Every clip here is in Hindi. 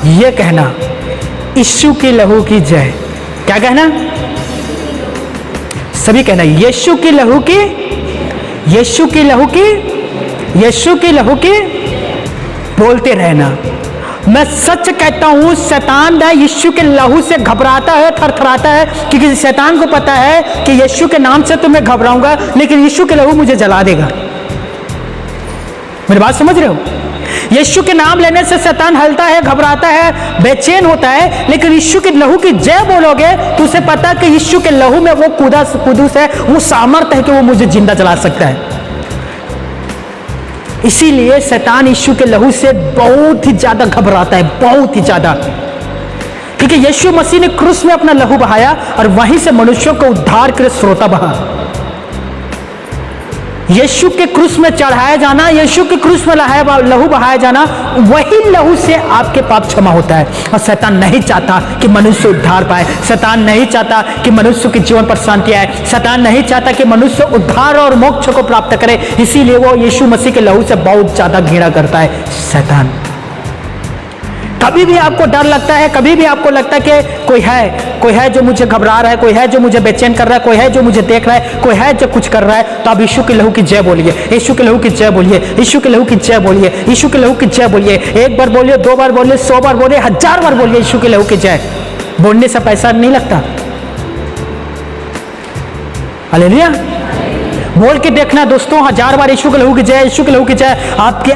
ये कहना यीशु के लहू की जय। क्या कहना? सभी कहना यीशु के लहू की, यीशु के लहू की, यीशु के लहू की। बोलते रहना। मैं सच कहता हूं, शैतान है यीशु के लहू से घबराता है, थरथराता है, क्योंकि शैतान को पता है कि यीशु के नाम से तो मैं घबराऊंगा, लेकिन यीशु के लहू मुझे जला देगा। मेरी बात समझ रहे हो? यीशु के नाम लेने से शैतान हलता है, घबराता है, बेचैन होता है, लेकिन यीशु के लहू की जय बोलोगे तो उसे पता है कि यीशु के लहू में वो कुदूस है, वो सामर्थ्य है कि वो मुझे जिंदा जला सकता है। इसीलिए शैतान यीशु के लहू से बहुत ही ज्यादा घबराता है, बहुत ही ज्यादा, क्योंकि यीशु मसीह ने क्रूस में अपना लहू बहाया और वहीं से मनुष्यों को उद्धार के स्रोता बहा। यीशु के क्रूस में चढ़ाया जाना, यीशु के क्रूस में लहू बहाया जाना, वही लहू से आपके पाप क्षमा होता है। और शैतान नहीं चाहता कि मनुष्य उद्धार पाए, शैतान नहीं चाहता कि मनुष्य के जीवन पर शांति आए, शैतान नहीं चाहता कि मनुष्य उद्धार और मोक्ष को प्राप्त करे। इसीलिए वो यीशु मसीह के लहू से बहुत ज्यादा घृणा करता है शैतान। कभी भी आपको डर लगता है, कभी भी आपको लगता है कि कोई है जो मुझे घबरा रहा है, कोई है जो मुझे बेचैन कर रहा है, कोई है जो मुझे देख रहा है, कोई है जो कुछ कर रहा है, तो आप यीशु के लहू की जय बोलिए, यीशु के लहू की जय बोलिए, यीशु के लहू की जय बोलिए, यीशु के लहू की जय बोलिए। एक बार बोलिए, 2 बार बोलिए, 100 बार बोलिए, 1000 बार बोलिए यीशु के लहू की जय। बोलने से पैसा नहीं लगता। हालेलुया। बोल के देखना दोस्तों, 1000 बार यीशु के लहू की जय, यीशु के लहू की जय। आपके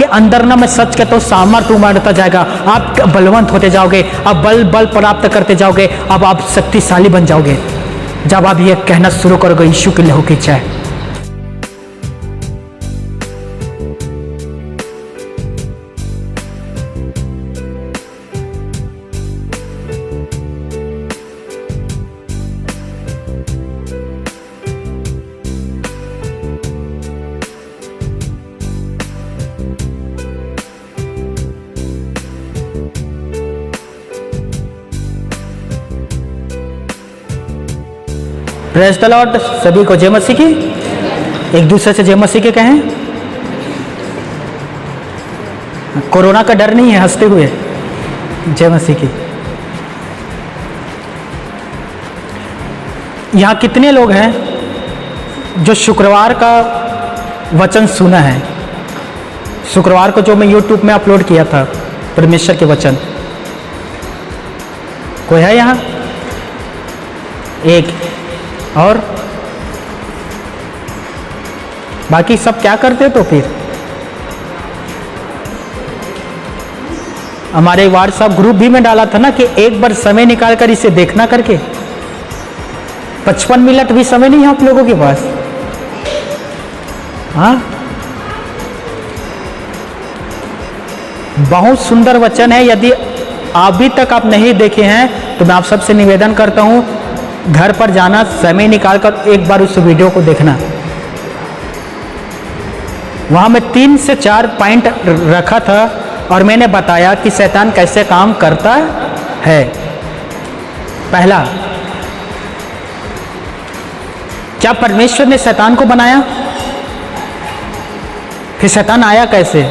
अंदर ना मैं सच कहता हूं सामर्थ्य उमड़ता जाएगा, आप बलवंत होते जाओगे, आप बल प्राप्त करते जाओगे, अब आप शक्तिशाली बन जाओगे जब आप ये कहना शुरू करोगे यीशु के लहू की जय। Praise the Lord. सभी को जय मसीह की। एक दूसरे से जय मसीह के कहें। कोरोना का डर नहीं है, हंसते हुए जय मसीह की। यहाँ कितने लोग हैं जो शुक्रवार का वचन सुना है? शुक्रवार को जो मैं YouTube में अपलोड किया था परमेश्वर के वचन, कोई है यहाँ? एक और बाकी सब क्या करते? तो फिर हमारे व्हाट्सएप ग्रुप भी में डाला था ना कि एक बार समय निकाल कर इसे देखना करके। 55 मिनट भी समय नहीं है आप लोगों के पास? हाँ, बहुत सुंदर वचन है। यदि अभी तक आप नहीं देखे हैं तो मैं आप सबसे निवेदन करता हूं, घर पर जाना, समय निकालकर एक बार उस वीडियो को देखना। वहां मैं 3 से 4 पॉइंट रखा था और मैंने बताया कि शैतान कैसे काम करता है। पहला, क्या परमेश्वर ने शैतान को बनाया? फिर शैतान आया कैसे?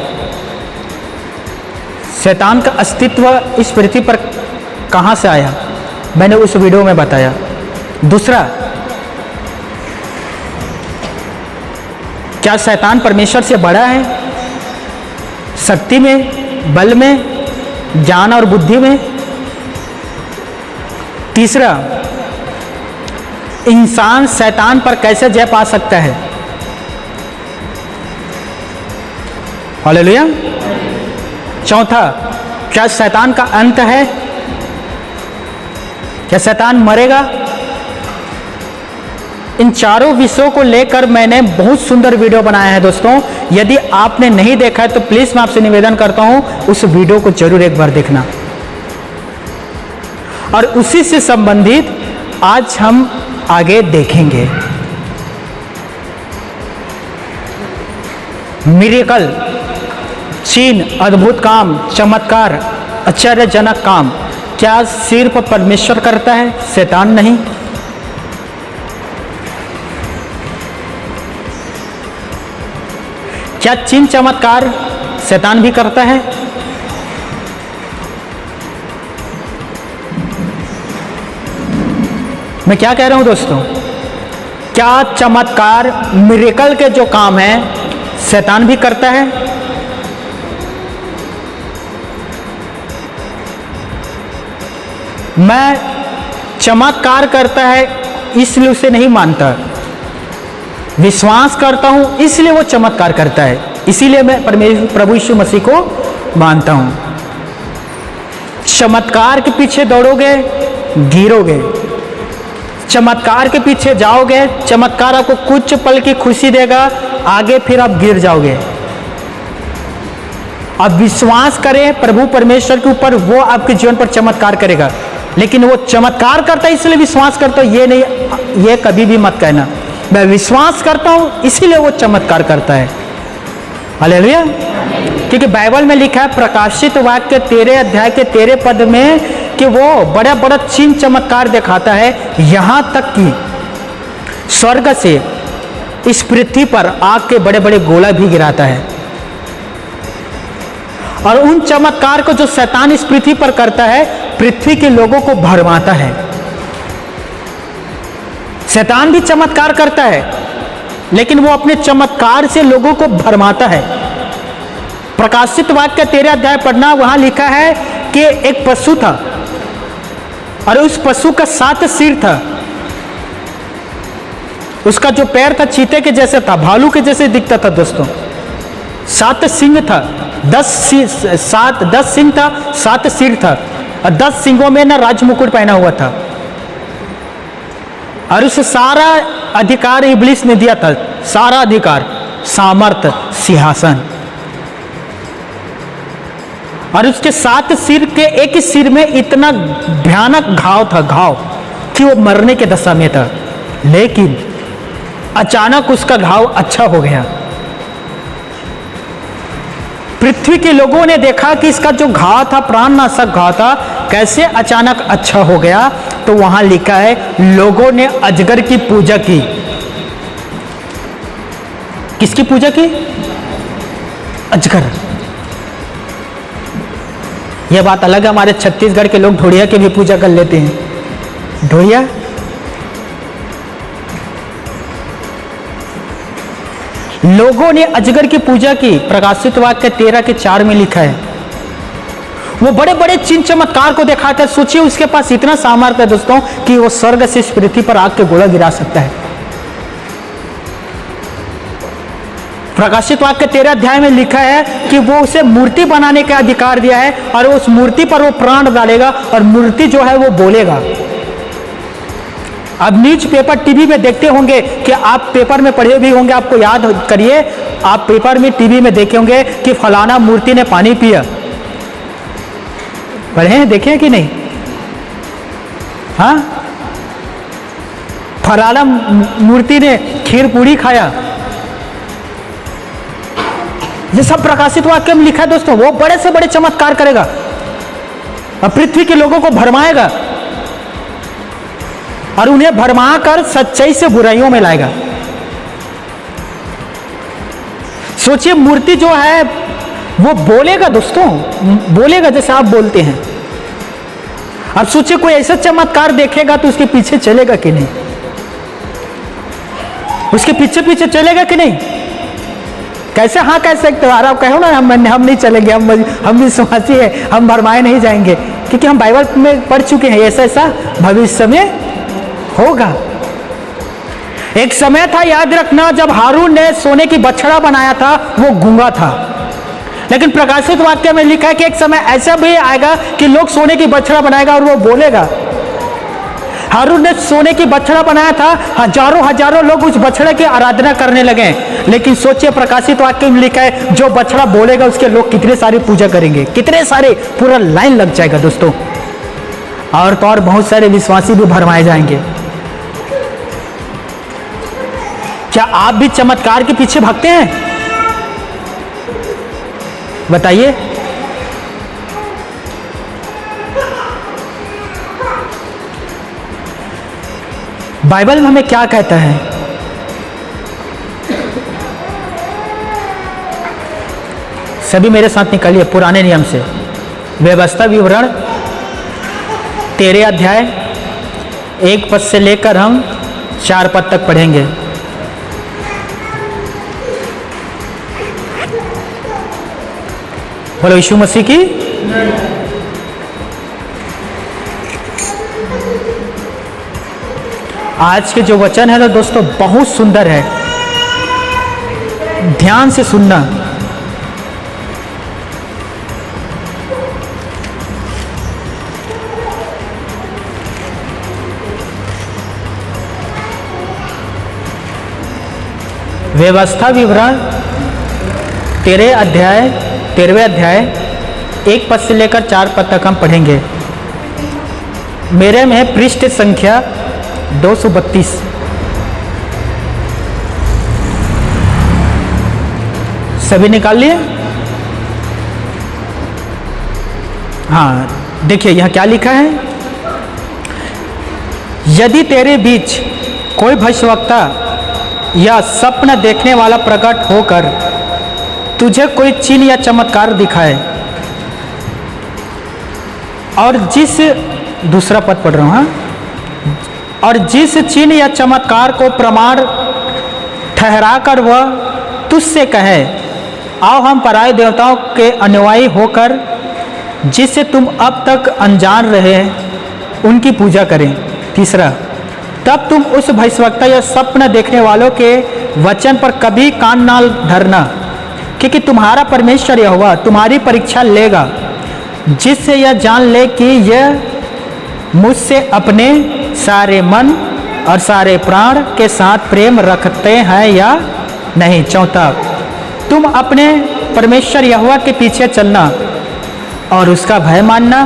शैतान का अस्तित्व इस पृथ्वी पर कहां से आया? मैंने उस वीडियो में बताया। दूसरा, क्या शैतान परमेश्वर से बड़ा है? शक्ति में, बल में, ज्ञान और बुद्धि में? तीसरा, इंसान शैतान पर कैसे जय पा सकता है? हालेलुया। चौथा, क्या शैतान का अंत है? क्या शैतान मरेगा? इन चारों विषयों को लेकर मैंने बहुत सुंदर वीडियो बनाया है दोस्तों। यदि आपने नहीं देखा है तो प्लीज मैं आपसे निवेदन करता हूं उस वीडियो को जरूर एक बार देखना। और उसी से संबंधित आज हम आगे देखेंगे। मिरेकल, चिन्ह, अद्भुत काम, चमत्कार, आश्चर्यजनक काम क्या सिर्फ परमेश्वर करता है, शैतान नहीं? क्या चिन्ह चमत्कार शैतान भी करता है? मैं क्या कह रहा हूं दोस्तों, क्या चमत्कार मिरेकल के जो काम है शैतान भी करता है? मैं चमत्कार करता है इसलिए उसे नहीं मानता, विश्वास करता हूं इसलिए वो चमत्कार करता है, इसीलिए मैं परमेश्वर प्रभु यीशु मसीह को मानता हूं। चमत्कार के पीछे दौड़ोगे गिरोगे, चमत्कार के पीछे जाओगे, चमत्कार आपको कुछ पल की खुशी देगा, आगे फिर आप गिर जाओगे। आप विश्वास करें प्रभु परमेश्वर के ऊपर, वो आपके जीवन पर चमत्कार करेगा, लेकिन वो चमत्कार करता है इसलिए विश्वास करता हूं, ये नहीं, ये कभी भी मत कहना मैं विश्वास करता हूं इसीलिए वो चमत्कार करता है। हालेलुया। क्योंकि बाइबल में लिखा है प्रकाशित वाक्य 13 अध्याय के 13 पद में कि वो बड़ा बड़ा चिन्ह चमत्कार दिखाता है, यहां तक कि स्वर्ग से इस पृथ्वी पर आग के बड़े बड़े गोला भी गिराता है। और उन चमत्कार को जो शैतान इस पृथ्वी पर करता है, पृथ्वी के लोगों को भरमाता है। शैतान भी चमत्कार करता है, लेकिन वो अपने चमत्कार से लोगों को भरमाता है। प्रकाशित वाक्य 13 अध्याय पढ़ना, वहां लिखा है कि एक पशु था और उस पशु का 7 सिर था, उसका जो पैर था चीते के जैसे था, भालू के जैसे दिखता था दोस्तों। 7 सिंह था, 10 सिंह था, 7 सिर था, और 10 सिंहों में ना राजमुकुट पहना हुआ था। और उसे सारा अधिकार इब्लिस ने दिया था, सारा अधिकार, सामर्थ, सिंहासन। और उसके 7 सिर के एक ही सिर में इतना भयानक घाव था, घाव कि वो मरने के दशा में था, लेकिन अचानक उसका घाव अच्छा हो गया। पृथ्वी के लोगों ने देखा कि इसका जो घाव था, प्राणनाशक घाव था, कैसे अचानक अच्छा हो गया। तो वहां लिखा है लोगों ने अजगर की पूजा की। किसकी पूजा की? अजगर। यह बात अलग है, हमारे छत्तीसगढ़ के लोग ढोड़िया की भी पूजा कर लेते हैं। ढोड़िया लोगों ने अजगर की पूजा की। प्रकाशित वाक्य 13 के 4 में लिखा है। वो बड़े बड़े चिन्ह चमत्कार को दिखाता है। सोचिए उसके पास इतना सामर्थ्य है दोस्तों कि वो स्वर्ग से इस पृथ्वी पर आग के गोला गिरा सकता है। प्रकाशित वाक्य 13 अध्याय में लिखा है कि वो उसे मूर्ति बनाने का अधिकार दिया है, और उस मूर्ति पर वो प्राण डालेगा, और मूर्ति जो है वो बोलेगा। अब न्यूज पेपर टीवी में देखते होंगे कि आप पेपर में पढ़े भी होंगे, आपको याद करिए, आप पेपर में टीवी में देखे होंगे कि फलाना मूर्ति ने पानी पिया। पढ़े हैं, देखे कि नहीं? हाँ, फलाना मूर्ति ने खीर पूरी खाया। ये सब प्रकाशित वाक्य में लिखा है दोस्तों। वो बड़े से बड़े चमत्कार करेगा और पृथ्वी के लोगों को भरमाएगा, और उन्हें भरमा कर सच्चाई से बुराइयों में लाएगा। सोचिए मूर्ति जो है वो बोलेगा दोस्तों, बोलेगा जैसे आप बोलते हैं। अब सोचिए कोई ऐसा चमत्कार देखेगा तो उसके पीछे चलेगा कि नहीं? उसके पीछे पीछे चलेगा कि नहीं? कैसे हाँ कह सकते हो? आप कहो ना हम नहीं चलेंगे, हम विश्वासी हैं, हम भरमाए नहीं जाएंगे, क्योंकि हम बाइबल में पढ़ चुके हैं ऐसा ऐसा भविष्य में होगा। एक समय था, याद रखना, जब हारून ने सोने की बछड़ा बनाया था वो गूंगा था, लेकिन प्रकाशित वाक्य में लिखा है कि एक समय ऐसा भी आएगा कि लोग सोने की बछड़ा बनाएगा और वो बोलेगा। हारून ने सोने की बछड़ा बनाया था, हजारों लोग उस बछड़े की आराधना करने लगे, लेकिन सोचिए प्रकाशित वाक्य में लिखा है जो बछड़ा बोलेगा उसके लोग कितने सारी पूजा करेंगे, कितने सारे, पूरा लाइन लग जाएगा दोस्तों। और तो और बहुत सारे विश्वासी भी भरमाए जाएंगे। क्या आप भी चमत्कार के पीछे भागते हैं? बताइए। बाइबल में हमें क्या कहता है? सभी मेरे साथ निकालिए पुराने नियम से, व्यवस्था विवरण 13 अध्याय 1 पद से लेकर हम 4 पद तक पढ़ेंगे। बोलो यीशु मसीह की। आज के जो वचन है ना दोस्तों बहुत सुंदर है, ध्यान से सुनना। व्यवस्था विवरण 13वें अध्याय 1 पद से लेकर 4 पद तक हम पढ़ेंगे। मेरे में पृष्ठ संख्या 232। सभी निकाल लिए? हाँ, देखिए यहां क्या लिखा है। यदि तेरे बीच कोई भविष्यवक्ता या सपना देखने वाला प्रकट होकर तुझे कोई चिन्ह या चमत्कार दिखाए और दूसरा पद पढ़ रहा हूं, हाँ, और जिस चिन्ह या चमत्कार को प्रमाण ठहराकर वह तुझसे कहे, आओ हम पराये देवताओं के अनुयायी होकर जिससे तुम अब तक अनजान रहे उनकी पूजा करें। तीसरा, तब तुम उस भविष्यवक्ता या सपना देखने वालों के वचन पर कभी कान ना धरना, क्योंकि तुम्हारा परमेश्वर यहोवा तुम्हारी परीक्षा लेगा, जिससे यह जान ले कि यह मुझसे अपने सारे मन और सारे प्राण के साथ प्रेम रखते हैं या नहीं। चौथा, तुम अपने परमेश्वर यहोवा के पीछे चलना और उसका भय मानना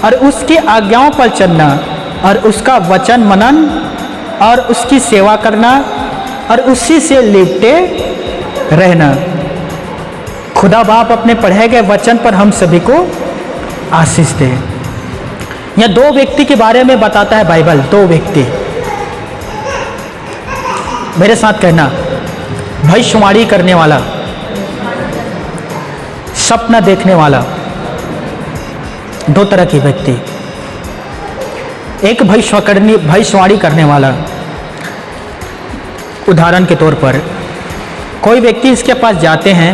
और उसकी आज्ञाओं पर चलना और उसका वचन मनन और उसकी सेवा करना और उसी से लिपटे रहना। खुदा बाप अपने पढ़े गए वचन पर हम सभी को आशीष दे। यह 2 व्यक्ति के बारे में बताता है बाइबल। 2 व्यक्ति, मेरे साथ कहना, भविष्यवाणी करने वाला, सपना देखने वाला। 2 तरह के व्यक्ति। एक भविष्यवाणी करने वाला, उदाहरण के तौर पर कोई व्यक्ति इसके पास जाते हैं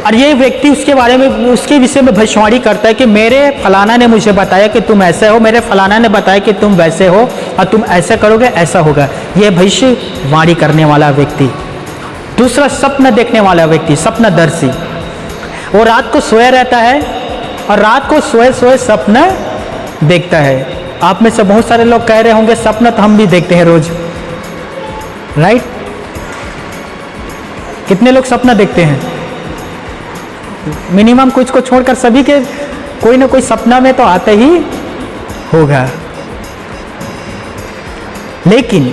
और ये व्यक्ति उसके बारे में, उसके विषय में भविष्यवाणी करता है कि मेरे फलाना ने मुझे बताया कि तुम ऐसे हो, मेरे फलाना ने बताया कि तुम वैसे हो और तुम ऐसे करोगे ऐसा होगा। ये भविष्यवाणी करने वाला व्यक्ति। दूसरा, सपना देखने वाला व्यक्ति, सपनादर्शी। वो रात को सोया रहता है और रात को सोए सोए सपना देखता है। आप में से बहुत सारे लोग कह रहे होंगे सपना तो हम भी देखते हैं रोज, राइट? कितने लोग सपना देखते हैं? मिनिमम कुछ को छोड़कर सभी के कोई ना कोई सपना में तो आता ही होगा। लेकिन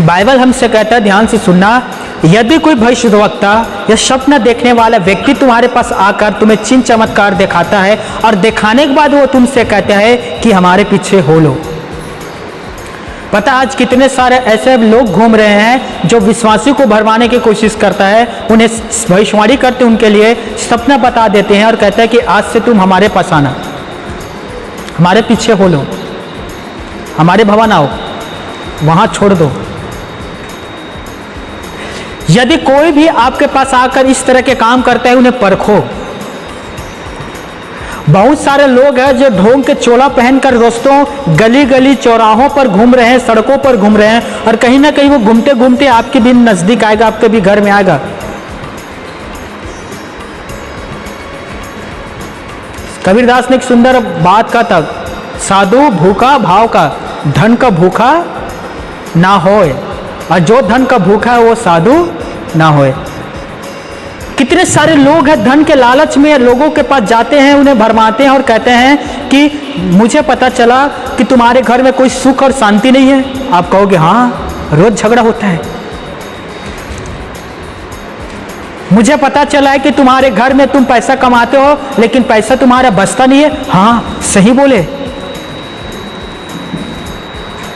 बाइबल हमसे कहता है, ध्यान से सुनना, यदि कोई भविष्यवक्ता या सपना देखने वाला व्यक्ति तुम्हारे पास आकर तुम्हें चिन्ह चमत्कार दिखाता है और दिखाने के बाद वो तुमसे कहता है कि हमारे पीछे हो लो। पता आज कितने सारे ऐसे लोग घूम रहे हैं जो विश्वासी को भरमाने की कोशिश करता है, उन्हें भविष्यवाणी करते उनके लिए सपना बता देते हैं और कहते हैं कि आज से तुम हमारे पास आना, हमारे पीछे हो लो, हमारे भवन आओ, वहां छोड़ दो। यदि कोई भी आपके पास आकर इस तरह के काम करता है, उन्हें परखो। बहुत सारे लोग हैं जो ढोंग के चोला पहनकर दोस्तों गली गली चौराहों पर घूम रहे हैं, सड़कों पर घूम रहे हैं और कहीं ना कहीं वो घूमते घूमते आपके भी नजदीक आएगा, आपके भी घर में आएगा। कबीरदास ने एक सुंदर बात कहा था, साधु भूखा भाव का, धन का भूखा ना होए, और जो धन का भूखा है वो साधु ना होए। कितने सारे लोग हैं धन के लालच में लोगों के पास जाते हैं, उन्हें भरमाते हैं और कहते हैं कि मुझे पता चला कि तुम्हारे घर में कोई सुख और शांति नहीं है। आप कहोगे हाँ, रोज झगड़ा होता है। मुझे पता चला है कि तुम्हारे घर में तुम पैसा कमाते हो लेकिन पैसा तुम्हारा बचता नहीं है। हाँ, सही बोले।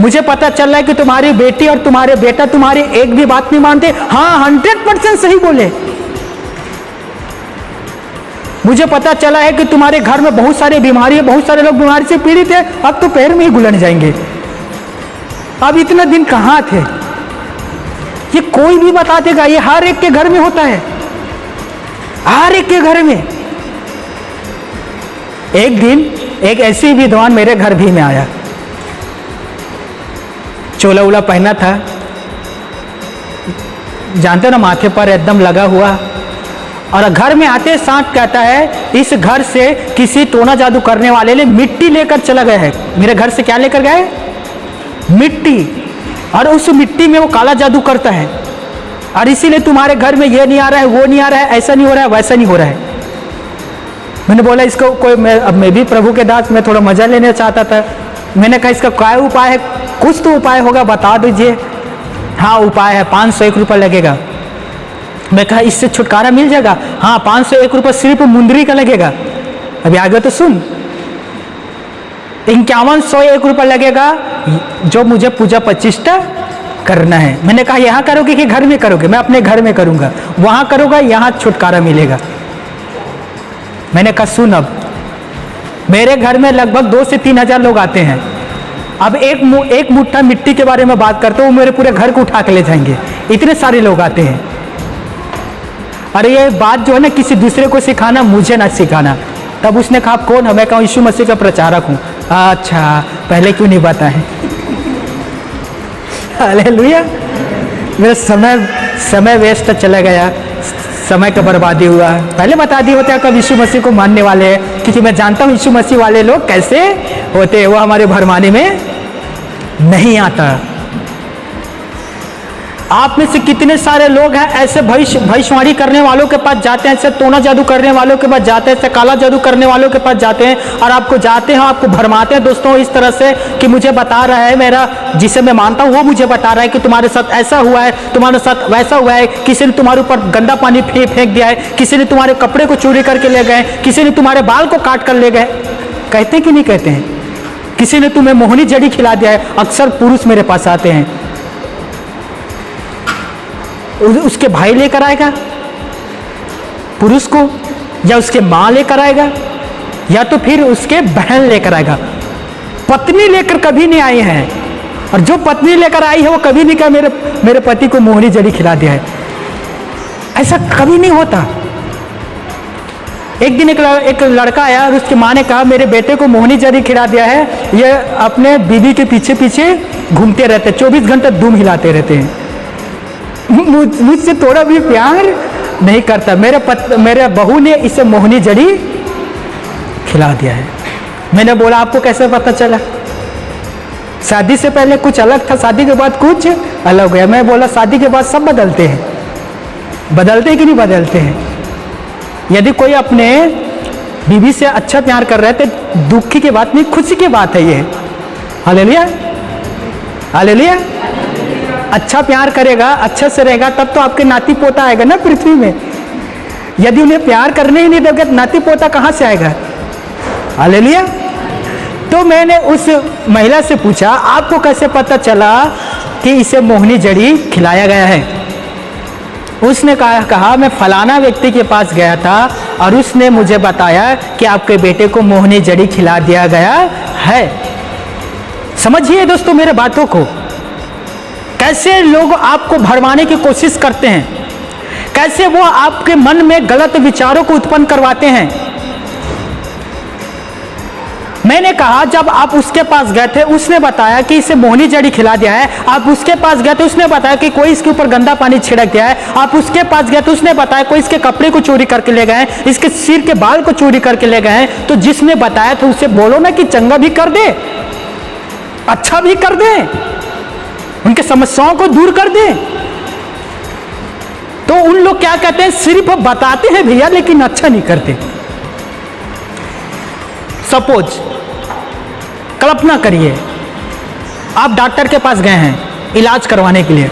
मुझे पता चल रहा है कि तुम्हारी बेटी और तुम्हारे बेटा तुम्हारी एक भी बात नहीं मानते। हाँ, 100% सही बोले। मुझे पता चला है कि तुम्हारे घर में बहुत सारी बीमारी है, बहुत सारे लोग बीमारी से पीड़ित है, अब तो पैर में ही गुलन जाएंगे। अब इतना दिन कहाँ थे? ये कोई भी बता देगा, ये हर एक के घर में होता है, हर एक के घर में। एक दिन एक ऐसी विद्वान मेरे घर भी में आया, चोला उला पहना था, जानते ना, माथे पर एकदम लगा हुआ, और घर में आते साथ कहता है इस घर से किसी टोना जादू करने वाले ने मिट्टी लेकर चला गया है। मेरे घर से क्या लेकर गए? मिट्टी, और उस मिट्टी में वो काला जादू करता है, और इसीलिए तुम्हारे घर में ये नहीं आ रहा है, वो नहीं आ रहा है, ऐसा नहीं हो रहा है, वैसा नहीं हो रहा है। मैंने बोला इसको कोई, अब मैं भी प्रभु के दास, मैं थोड़ा मजा लेना चाहता था। मैंने कहा इसका क्या उपाय है? कुछ तो उपाय होगा, बता दीजिए। हाँ उपाय है, 501 रुपये लगेगा। मैं कहा इससे छुटकारा मिल जाएगा? हाँ 501 रुपये सिर्फ मुंदरी का लगेगा। अभी आगे तो सुन, 5101 रुपये लगेगा जो मुझे पूजा प्रतिष्ठा करना है। मैंने कहा यहाँ करोगे कि घर में करोगे? मैं अपने घर में करूँगा। वहाँ करूँगा, यहाँ छुटकारा मिलेगा। मैंने कहा सुन, अब मेरे घर में लगभग 2 से 3 हज़ार लोग आते हैं। अब एक मुट्ठा मिट्टी के बारे में बात करते हो, मेरे पूरे घर को उठा के ले जाएंगे, इतने सारे लोग आते हैं। अरे ये बात जो है ना, किसी दूसरे को सिखाना, मुझे ना सिखाना। तब उसने कहा आप कौन? मैं कहूँ यीशु मसीह का प्रचारक हूँ। अच्छा, पहले क्यों नहीं बताए? हालेलुया। मेरा समय वेस्ट चला गया, समय का बर्बादी हुआ। पहले बता दिए होते कब यीशु मसीह को मानने वाले हैं, क्योंकि मैं जानता हूँ यीशु मसीह वाले लोग कैसे होते हैं। वो हमारे भरमाने में नहीं आता। आप में से कितने सारे लोग हैं ऐसे भविष्यवाणी करने वालों के पास जाते हैं, ऐसे टोना जादू करने वालों के पास जाते हैं, ऐसे काला जादू करने वालों के पास जाते हैं, और आपको जाते हैं, आपको भरमाते हैं दोस्तों इस तरह से कि मुझे बता रहा है, मेरा जिसे मैं मानता हूँ वो मुझे बता रहा है कि तुम्हारे साथ ऐसा हुआ है, तुम्हारे साथ वैसा हुआ है, किसी ने तुम्हारे ऊपर गंदा पानी फेंक दिया है, किसी ने तुम्हारे कपड़े को चोरी करके ले गए, किसी ने तुम्हारे बाल को काट कर ले गए। कहते हैं कि नहीं कहते हैं? किसी ने तुम्हें मोहनी जड़ी खिला दिया है। अक्सर पुरुष मेरे पास आते हैं, उसके भाई लेकर आएगा पुरुष को, या उसके माँ लेकर आएगा, या तो फिर उसके बहन लेकर आएगा। पत्नी लेकर कभी नहीं आई है, और जो पत्नी लेकर आई है वो कभी नहीं कहा मेरे पति को मोहनी जड़ी खिला दिया है। ऐसा कभी नहीं होता। एक दिन एक लड़का आया और उसकी माँ ने कहा मेरे बेटे को मोहनी जड़ी खिला दिया है, ये अपने बीवी के पीछे पीछे घूमते रहते, 24 घंटे दुम हिलाते रहते हैं, मुझसे थोड़ा भी प्यार नहीं करता। मेरे बहू ने इसे मोहनी जड़ी खिला दिया है। मैंने बोला आपको कैसे पता चला? शादी से पहले कुछ अलग था, शादी के बाद कुछ अलग गया। मैं बोला शादी के बाद सब बदलते हैं, बदलते हैं कि नहीं बदलते हैं? यदि कोई अपने बीवी से अच्छा प्यार कर रहे थे, दुख की बात नहीं, खुशी की बात है ये। Hallelujah, hallelujah. अच्छा प्यार करेगा, अच्छे से रहेगा, तब तो आपके नाती पोता आएगा ना पृथ्वी में। यदि उन्हें प्यार करने ही नहीं दोगे तो नाती पोता कहाँ से आएगा? हालेलुया। तो मैंने उस महिला से पूछा आपको कैसे पता चला कि इसे मोहनी जड़ी खिलाया गया है? उसने कहा मैं फलाना व्यक्ति के पास गया था और उसने मुझे बताया कि आपके बेटे को मोहनी जड़ी खिला दिया गया है। समझिए दोस्तों मेरे बातों को, कैसे लोग आपको भरमाने की कोशिश करते हैं, कैसे वो आपके मन में गलत विचारों को उत्पन्न करवाते हैं। मैंने कहा जब आप उसके पास गए थे उसने बताया कि इसे मोहनी जड़ी खिला दिया है। आप उसके पास गए थे उसने बताया कि कोई इसके ऊपर गंदा पानी छिड़क दिया है। आप उसके पास गए तो उसने बताया कोई इसके कपड़े को चोरी करके ले गए, इसके सिर के बाल को चोरी करके ले गए। तो जिसने बताया था उसे बोलो ना कि चंगा भी कर दे, अच्छा भी कर दे, उनके समस्याओं को दूर कर दे। तो उन लोग क्या कहते हैं, सिर्फ बताते हैं भैया लेकिन अच्छा नहीं करते। सपोज कल्पना करिए आप डॉक्टर के पास गए हैं इलाज करवाने के लिए,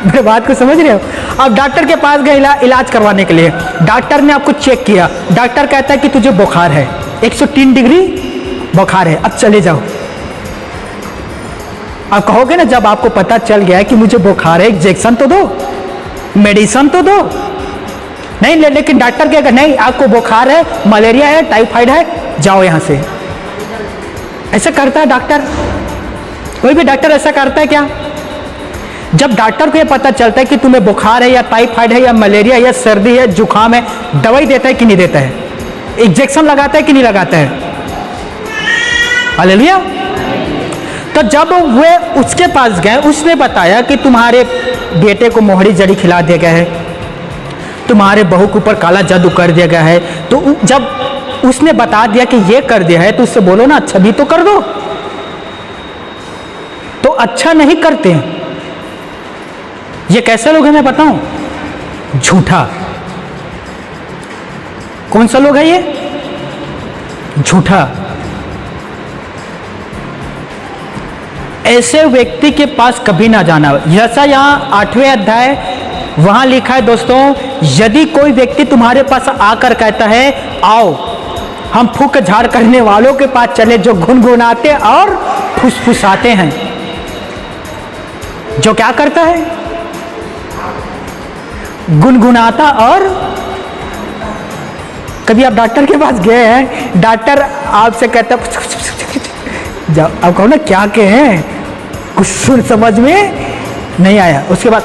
मेरे बात को समझ रहे हो? आप डॉक्टर के पास गए इलाज करवाने के लिए, डॉक्टर ने आपको चेक किया, डॉक्टर कहता है कि तुझे बुखार है, 103 डिग्री बुखार है, अब चले जाओ। आप कहोगे ना जब आपको पता चल गया है कि मुझे बुखार है, इंजेक्शन तो दो, मेडिसिन तो दो, नहीं लेकिन डॉक्टर कहेगा नहीं आपको बुखार है, मलेरिया है, टाइफाइड है, जाओ यहां से। ऐसा करता है डॉक्टर? कोई भी डॉक्टर ऐसा करता है क्या? जब डॉक्टर को ये पता चलता है कि तुम्हें बुखार है या टाइफाइड है या मलेरिया या सर्दी है, जुकाम है, दवाई देता है कि नहीं देता है? इंजेक्शन लगाता है कि नहीं लगाता है? हालेलुया। तो जब वे उसके पास गए, उसने बताया कि तुम्हारे बेटे को मोहरी जड़ी खिला दिया गया है, तुम्हारे बहू के ऊपर काला जादू कर दिया गया है। तो जब उसने बता दिया कि ये कर दिया है, तो उससे बोलो ना अच्छा भी तो कर दो। तो अच्छा नहीं करते। ये कैसे लोग हैं मैं बताऊं? झूठा। कौन सा लोग है ये? झूठा। ऐसे व्यक्ति के पास कभी ना जाना। जैसा यहाँ 8वें अध्याय वहां लिखा है दोस्तों, यदि कोई व्यक्ति तुम्हारे पास आकर कहता है आओ हम फूक झाड़ करने वालों के पास चले, जो गुनगुनाते और फुसफुसाते हैं। जो क्या करता है? गुनगुनाता। और कभी आप डॉक्टर के पास गए हैं, डॉक्टर आपसे कहता जाओ, आप कहो ना क्या के हैं, कुछ सुन समझ में नहीं आया, उसके बाद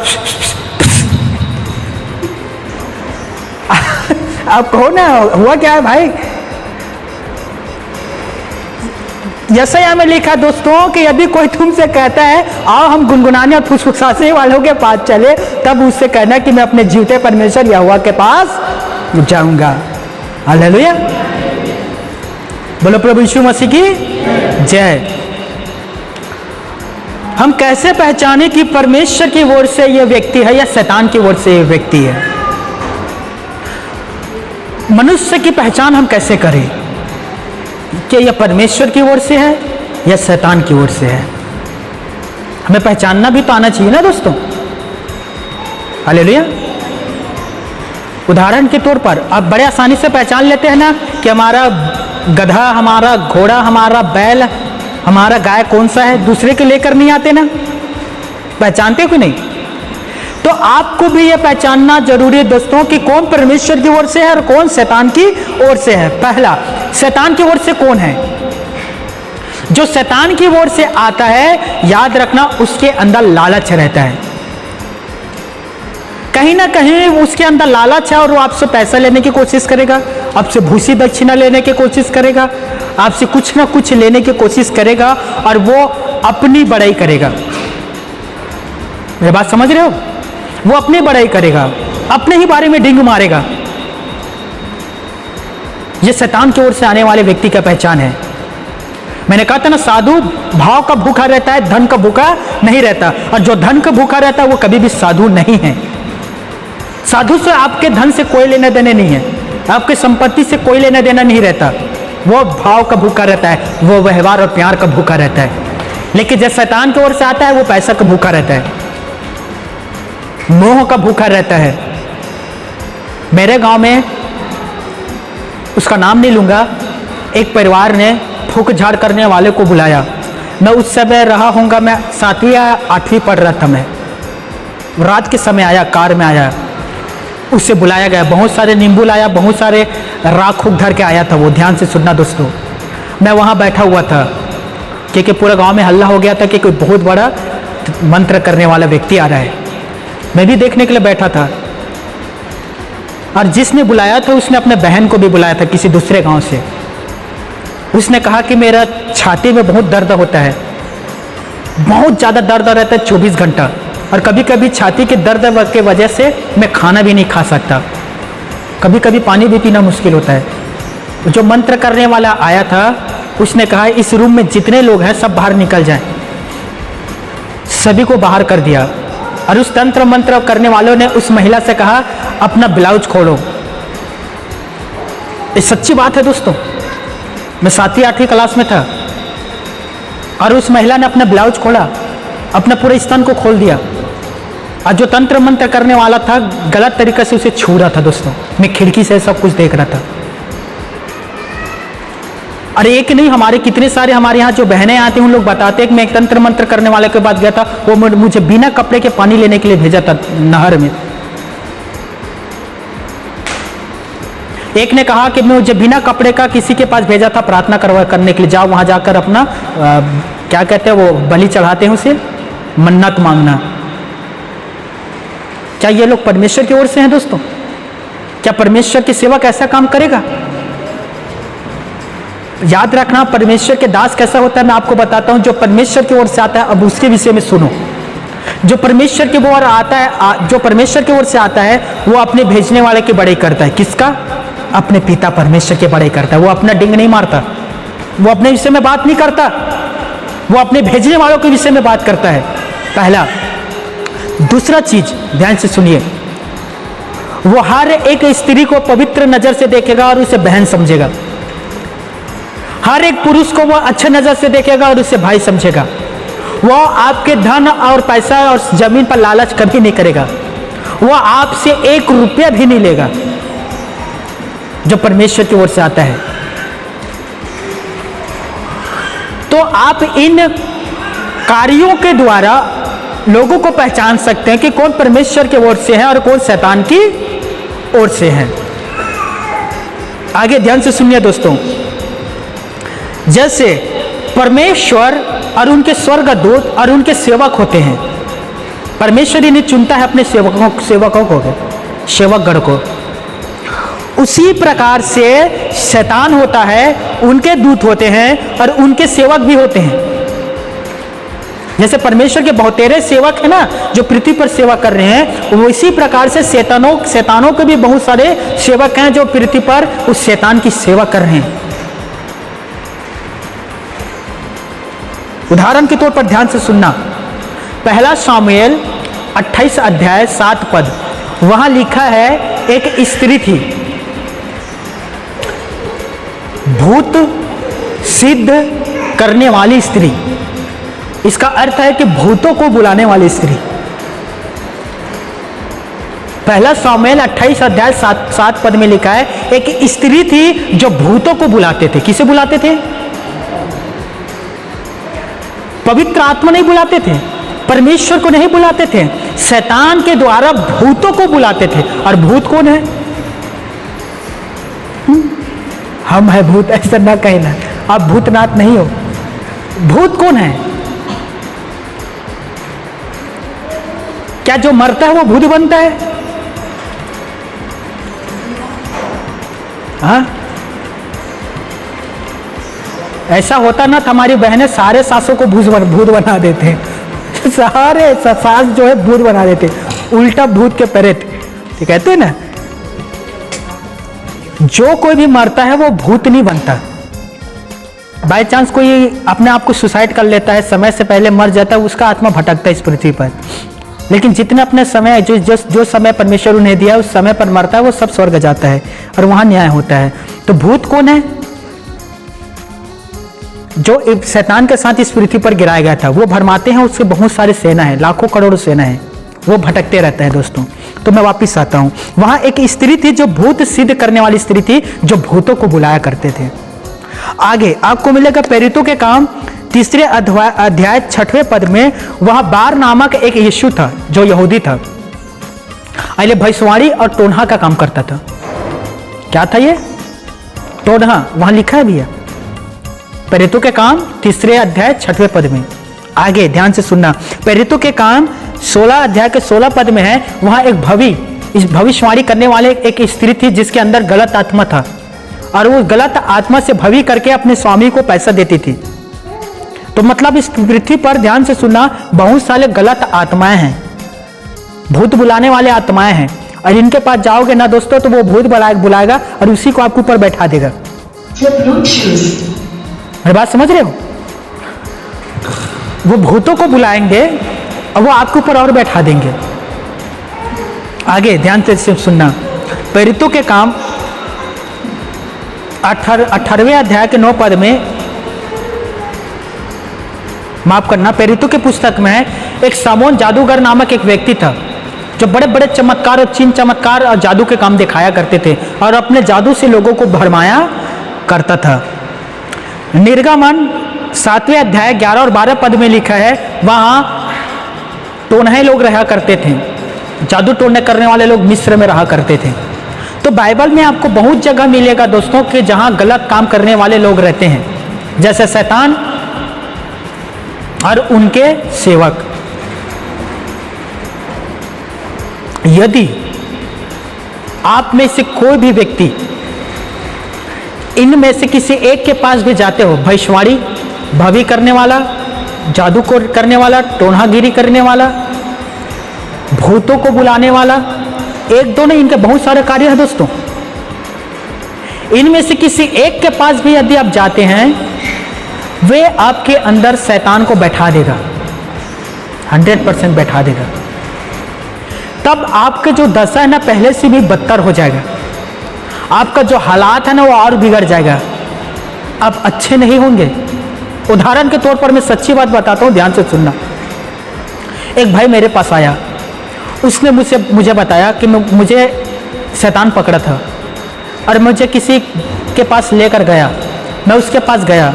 आप कहो ना हुआ क्या है भाई? यशायाह में लिखा दोस्तों कि यदि कोई तुमसे कहता है आओ हम गुनगुनाने और फुसफुसाने वालों के पास चले, तब उससे कहना कि मैं अपने जीवते परमेश्वर यहोवा के पास जाऊंगा। हालेलुया। बोलो प्रभु यीशु मसीह की जय। हम कैसे पहचाने कि परमेश्वर की ओर से यह व्यक्ति है या शैतान की ओर से यह व्यक्ति है? मनुष्य की पहचान हम कैसे करें कि यह परमेश्वर की ओर से है या शैतान की ओर से है? हमें पहचानना भी तो आना चाहिए ना दोस्तों। हालेलुया। उदाहरण के तौर पर आप बड़े आसानी से पहचान लेते हैं ना कि हमारा गधा, हमारा घोड़ा, हमारा बैल, हमारा गाय कौन सा है। दूसरे के लेकर नहीं आते ना, पहचानते हो कि नहीं? तो आपको भी यह पहचानना जरूरी है दोस्तों कि कौन परमेश्वर की ओर से है और कौन शैतान की ओर से है। पहला, शैतान की ओर से कौन है? जो शैतान की ओर से आता है, याद रखना उसके अंदर लालच रहता है। कहीं ना कहीं उसके अंदर लालच है और वो आपसे पैसा लेने की कोशिश करेगा, आपसे भूसी दक्षिणा लेने की कोशिश करेगा, आपसे कुछ ना कुछ लेने की कोशिश करेगा और वो अपनी बड़ाई करेगा। मेरी बात समझ रहे हो? वो अपनी बड़ाई करेगा, अपने ही बारे में डिंग मारेगा। ये शैतान की ओर से आने वाले व्यक्ति का पहचान है। मैंने कहा था ना, साधु भाव का भूखा रहता है, धन का भूखा नहीं रहता। और जो धन का भूखा रहता है वो कभी भी साधु नहीं है। साधु से आपके धन से कोई लेना देने नहीं है, आपके संपत्ति से कोई लेना देना नहीं रहता। वो भाव का भूखा रहता है, वो व्यवहार और प्यार का भूखा रहता है। लेकिन जब शैतान की ओर से आता है वो पैसा का भूखा रहता है, मोह का भूखा रहता है। मेरे गांव में, उसका नाम नहीं लूंगा, एक परिवार ने फूक झाड़ करने वाले को बुलाया। मैं उस समय रहा होऊंगा, मैं 7वीं या 8वीं पढ़ रहा था। मैं रात के समय आया, कार में आया, उससे बुलाया गया। बहुत सारे नींबू लाया, बहुत सारे राख धर के आया था वो। ध्यान से सुनना दोस्तों, मैं वहाँ बैठा हुआ था क्योंकि पूरा गांव में हल्ला हो गया था कि कोई बहुत बड़ा मंत्र करने वाला व्यक्ति आ रहा है। मैं भी देखने के लिए बैठा था। और जिसने बुलाया था उसने अपने बहन को भी बुलाया था किसी दूसरे गांव से। उसने कहा कि मेरा छाती में बहुत दर्द होता है, बहुत ज़्यादा दर्द रहता है 24 घंटा, और कभी कभी छाती के दर्द के वजह से मैं खाना भी नहीं खा सकता, कभी कभी पानी भी पीना मुश्किल होता है। जो मंत्र करने वाला आया था उसने कहा इस रूम में जितने लोग हैं सब बाहर निकल जाएं। सभी को बाहर कर दिया। और उस तंत्र मंत्र करने वालों ने उस महिला से कहा अपना ब्लाउज खोलो। ये सच्ची बात है दोस्तों। मैं 7वीं 8वीं क्लास में था और उस महिला ने अपना ब्लाउज खोला, अपना पूरे स्तन को खोल दिया। और जो तंत्र मंत्र करने वाला था गलत तरीके से उसे छू रहा था दोस्तों। मैं खिड़की से सब कुछ देख रहा था। और एक नहीं, हमारे कितने सारे हमारे यहाँ जो बहनें आती हैं उन लोग बताते हैं कि मैं एक तंत्र मंत्र करने वाले के पास गया था, वो मुझे बिना कपड़े के पानी लेने के लिए भेजा था नहर में। एक ने कहा कि मुझे बिना कपड़े का किसी के पास भेजा था प्रार्थना करने के लिए, जाओ वहां जाकर अपना क्या कहते हैं वो बलि चढ़ाते हैं उसे, मन्नत मांगना। क्या ये लोग परमेश्वर की ओर से हैं दोस्तों? क्या परमेश्वर की सेवक ऐसा काम करेगा? याद रखना, परमेश्वर के दास कैसा होता है मैं आपको बताता हूं। जो परमेश्वर की ओर से आता है, अब उसके विषय में सुनो। जो परमेश्वर की ओर आता है, जो परमेश्वर की ओर से आता है, वो अपने भेजने वाले की बड़ाई करता है। किसका? अपने पिता परमेश्वर की बड़ाई करता है। वो अपना डिंग नहीं मारता, वो अपने विषय में बात नहीं करता, वो अपने भेजने वालों के विषय में बात करता है। पहला। दूसरा चीज ध्यान से सुनिए, वो हर एक स्त्री को पवित्र नजर से देखेगा और उसे बहन समझेगा। हर एक पुरुष को वो अच्छे नजर से देखेगा और उसे भाई समझेगा। वो आपके धन और पैसा और जमीन पर लालच कभी नहीं करेगा। वो आपसे 1 रुपया भी नहीं लेगा। जो परमेश्वर की ओर से आता है, तो आप इन कार्यों के द्वारा लोगों को पहचान सकते हैं कि कौन परमेश्वर की ओर से है और कौन शैतान की ओर से है। आगे ध्यान से सुनिए दोस्तों, जैसे परमेश्वर और उनके स्वर्गदूत और उनके सेवक होते हैं, परमेश्वर इन्हें चुनता है अपने सेवकों को, सेवकगण को, उसी प्रकार से शैतान होता है, उनके दूत होते हैं और उनके सेवक भी होते हैं। जैसे परमेश्वर के बहुतेरे सेवक है ना जो पृथ्वी पर सेवा कर रहे हैं, वो इसी प्रकार से शैतानों के भी बहुत सारे सेवक हैं जो पृथ्वी पर उस शैतान की सेवा कर रहे हैं। उदाहरण के तौर पर ध्यान से सुनना, 1 शामुएल 28 अध्याय 7 पद, वहां लिखा है एक स्त्री थी, भूत सिद्ध करने वाली स्त्री। इसका अर्थ है कि भूतों को बुलाने वाली स्त्री। 1 शामुएल 28 अध्याय 7 पद में लिखा है एक स्त्री थी जो भूतों को बुलाते थे। किसे बुलाते थे? पवित्र आत्मा नहीं बुलाते थे, परमेश्वर को नहीं बुलाते थे, शैतान के द्वारा भूतों को बुलाते थे। और भूत कौन है? हम है भूत, ऐसा ना कहना, आप भूतनाथ नहीं हो। भूत कौन है? क्या जो मरता है वो भूत बनता है? हाँ, ऐसा होता ना तो हमारी बहनें सारे सासों को भूत बना देते हैं। सारे सास जो है भूत बना देते, उल्टा भूत के प्रेत कहते हैं ना। जो कोई भी मरता है वो भूत नहीं बनता। बाय चांस कोई अपने आप को सुसाइड कर लेता है, समय से पहले मर जाता है, उसका आत्मा भटकता है इस पृथ्वी पर। लेकिन जितने अपने समय जो समय परमेश्वर उन्हें दिया उस समय पर मरता है, वो सब स्वर्ग जाता है और वहां न्याय होता है। तो भूत कौन है? जो शैतान के साथ इस पृथ्वी पर गिराया गया था, वो भरमाते हैं, उसके बहुत सारे सेना है, लाखों करोड़ों सेना है, वो भटकते रहते हैं दोस्तों। तो मैं वापिस आता हूं, वहां एक स्त्री थी जो भूत सिद्ध करने वाली स्त्री थी, जो भूतों को बुलाया करते थे। आगे आपको मिलेगा प्रेरितों के काम 3 अध्याय 6वें पद में, वहां बार नामक एक यीशु था जो यहूदी था, अरे भविष्यवाणी और टोनहा का काम करता था। क्या था ये? टोनहा, वहां लिखा है भैया, प्रेरितों के काम 3 अध्याय 6वें पद में। आगे ध्यान से सुनना, प्रेरितों के काम 16 अध्याय के 16 पद में है, वहां एक भविष्यवाणी करने वाले एक स्त्री थी जिसके अंदर गलत आत्मा था, और वो गलत आत्मा से भवी करके अपने स्वामी को पैसा देती थी। तो मतलब इस पृथ्वी पर ध्यान से सुनना, बहुत सारे गलत आत्माएं हैं, भूत बुलाने वाले आत्माएं हैं, और इनके पास जाओगे ना दोस्तों तो वो भूत बुलाएगा और उसी को आपके ऊपर बैठा देगा। मेरी बात समझ रहे हो? वो भूतों को बुलाएंगे और वो आपके ऊपर और बैठा देंगे। आगे ध्यान से सुनना, प्रेरितों के काम 18वें अध्याय के 9 पद में, माफ करना, प्रेरितों के पुस्तक में एक सामोन जादूगर नामक एक व्यक्ति था जो बड़े बड़े चमत्कार और चिन्ह चमत्कार और जादू के काम दिखाया करते थे और अपने जादू से लोगों को भरमाया करता था। निर्गमन 7वें अध्याय 11 और 12 पद में लिखा है, वहां टोनहे लोग रहा करते थे, जादू टोने करने वाले लोग मिस्र में रहा करते थे। तो बाइबल में आपको बहुत जगह मिलेगा दोस्तों कि जहां गलत काम करने वाले लोग रहते हैं, जैसे शैतान और उनके सेवक। यदि आप में से कोई भी व्यक्ति इनमें से किसी एक के पास भी जाते हो, भविष्यवाणी भावी करने वाला, जादू को करने वाला, टोनागिरी करने वाला, भूतों को बुलाने वाला, एक दो नहीं, इनके बहुत सारे कार्य हैं दोस्तों। इनमें से किसी एक के पास भी यदि आप जाते हैं, वे आपके अंदर शैतान को बैठा देगा, 100% बैठा देगा। तब आपके जो दशा है ना पहले से भी बदतर हो जाएगा, आपका जो हालात है ना वो और बिगड़ जाएगा, आप अच्छे नहीं होंगे। उदाहरण के तौर पर मैं सच्ची बात बताता हूं, ध्यान से सुनना। एक भाई मेरे पास आया, उसने मुझे बताया कि मुझे शैतान पकड़ा था और मुझे किसी के पास लेकर गया। मैं उसके पास गया,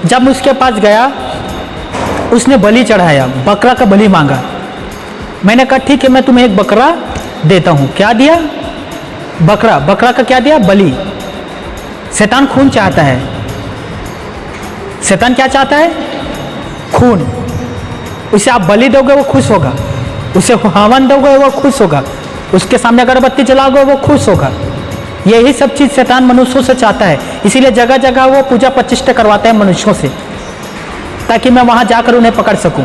जब मैं उसके पास गया उसने बलि चढ़ाया, बकरा का बलि मांगा। मैंने कहा ठीक है, मैं तुम्हें एक बकरा देता हूँ। क्या दिया? बकरा। बकरा का क्या दिया? बलि। शैतान खून चाहता है। शैतान क्या चाहता है? खून। उसे आप बलि दोगे वो खुश होगा, उसे हवन दोगे वो खुश होगा, उसके सामने अगरबत्ती जलाओगे वो खुश होगा। यही सब चीज शैतान मनुष्यों से चाहता है। इसीलिए जगह जगह वो पूजा प्रतिष्ठा करवाता है मनुष्यों से, ताकि मैं वहां जाकर उन्हें पकड़ सकूं।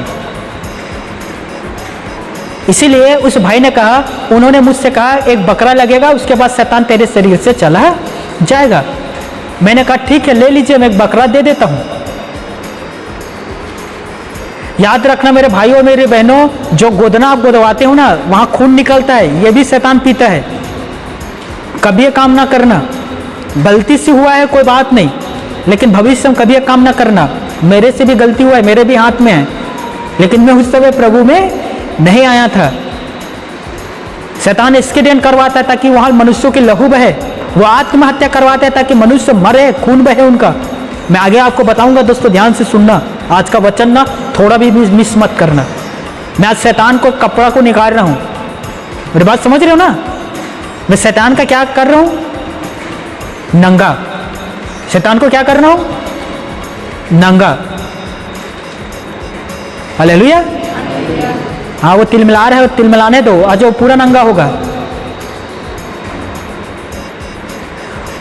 इसीलिए उस भाई ने कहा, उन्होंने मुझसे कहा एक बकरा लगेगा, उसके बाद शैतान तेरे शरीर से चला जाएगा। मैंने कहा ठीक है, ले लीजिए, मैं एक बकरा दे देता हूं। याद रखना मेरे भाइयों और मेरे बहनों, जो गोदना आप गोदवाते हो ना, वहां खून निकलता है, ये भी शैतान पीता है। कभी ये काम ना करना। गलती से हुआ है कोई बात नहीं, लेकिन भविष्य में कभी ये काम ना करना। मेरे से भी गलती हुआ है, मेरे भी हाथ में है, लेकिन मैं उस समय प्रभु में नहीं आया था। शैतान एक्सीडेंट करवाता है ताकि वहां मनुष्यों की लहू बहे, वो आत्महत्या करवाता है ताकि मनुष्य मरे, खून बहे उनका। मैं आगे आपको बताऊंगा दोस्तों, ध्यान से सुनना। आज का वचन ना थोड़ा भी मिस मत करना। मैं आज शैतान को कपड़ा को निकाल रहा हूं, मेरी बात समझ रहे हो ना? मैं शैतान का क्या कर रहा हूं? नंगा। शैतान को क्या कर रहा हूं? नंगा। हालेलुया। हाँ, वो तिलमिला रहा है, वो तिलमिलाने दो, आज वो पूरा नंगा होगा।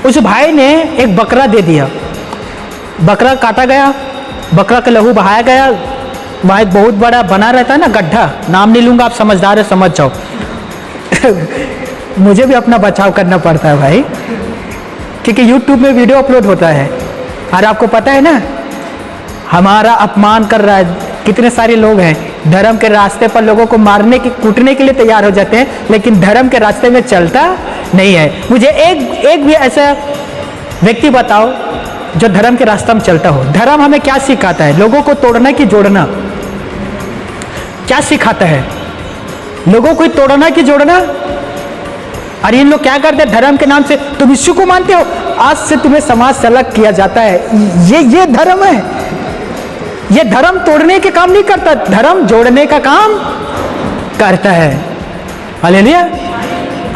उस भाई ने एक बकरा दे दिया, बकरा काटा गया, बकरा का लहू बहाया गया। वहाँ एक बहुत बड़ा बना रहता है ना गड्ढा, नाम नहीं लूंगा, आप समझदार है, समझ जाओ। मुझे भी अपना बचाव करना पड़ता है भाई, क्योंकि YouTube में वीडियो अपलोड होता है और आपको पता है ना हमारा अपमान कर रहा है। कितने सारे लोग हैं धर्म के रास्ते पर लोगों को मारने की, कूटने के लिए तैयार हो जाते हैं, लेकिन धर्म के रास्ते में चलता नहीं है। मुझे एक भी ऐसा व्यक्ति बताओ जो धर्म के रास्ते में चलता हो। धर्म हमें क्या सिखाता है? लोगों को तोड़ना कि जोड़ना? क्या सिखाता है? लोगों को तोड़ना कि जोड़ना? अरे इन लोग क्या करते हैं धर्म के नाम से? तुम यीशु को मानते हो, आज से तुम्हें समाज से अलग किया जाता है। ये धर्म है। ये धर्म तोड़ने के काम नहीं करता, धर्म जोड़ने का काम करता है। हालेलुया।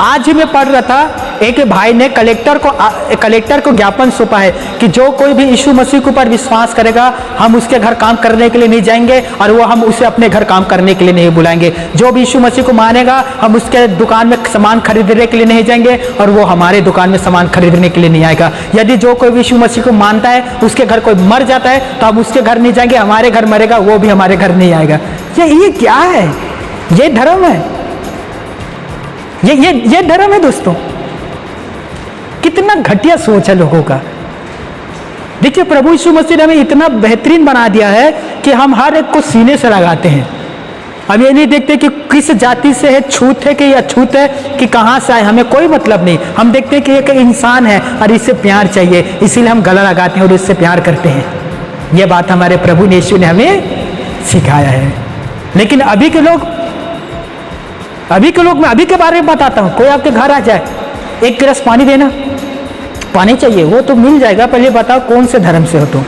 आज ही मैं पढ़ रहा था, एक भाई ने कलेक्टर को ज्ञापन सौंपा है कि जो कोई भी यीशु मसीह के ऊपर विश्वास करेगा, हम उसके घर काम करने के लिए नहीं जाएंगे और वो हम उसे अपने घर काम करने के लिए नहीं बुलाएंगे। जो भी यीशु मसीह को मानेगा, हम उसके दुकान में सामान खरीदने के लिए नहीं जाएंगे और वो हमारे दुकान में सामान खरीदने के लिए नहीं आएगा। यदि जो कोई यीशु मसीह को मानता है, उसके घर कोई मर जाता है, तो हम उसके घर नहीं जाएंगे, हमारे घर मरेगा वो भी हमारे घर नहीं आएगा। ये क्या है? ये धर्म है? ये धर्म है दोस्तों? कितना घटिया सोच है लोगों का। देखिए, प्रभु यीशु मसीह ने हमें इतना बेहतरीन बना दिया है कि हम हर एक को सीने से लगाते हैं। हम ये नहीं देखते कि किस जाति से है, छूत है कि अछूत है, कि कहाँ से आए, हमें कोई मतलब नहीं। हम देखते हैं कि एक इंसान है और इससे प्यार चाहिए, इसीलिए हम गला लगाते हैं और इससे प्यार करते हैं। ये बात हमारे प्रभु यीशु ने हमें सिखाया है। लेकिन अभी के लोग मैं अभी के बारे में बताता हूँ। कोई आपके घर आ जाए, एक गिलास पानी देना, पानी चाहिए, वो तो मिल जाएगा। पहले बताओ कौन से धर्म से हो तुम?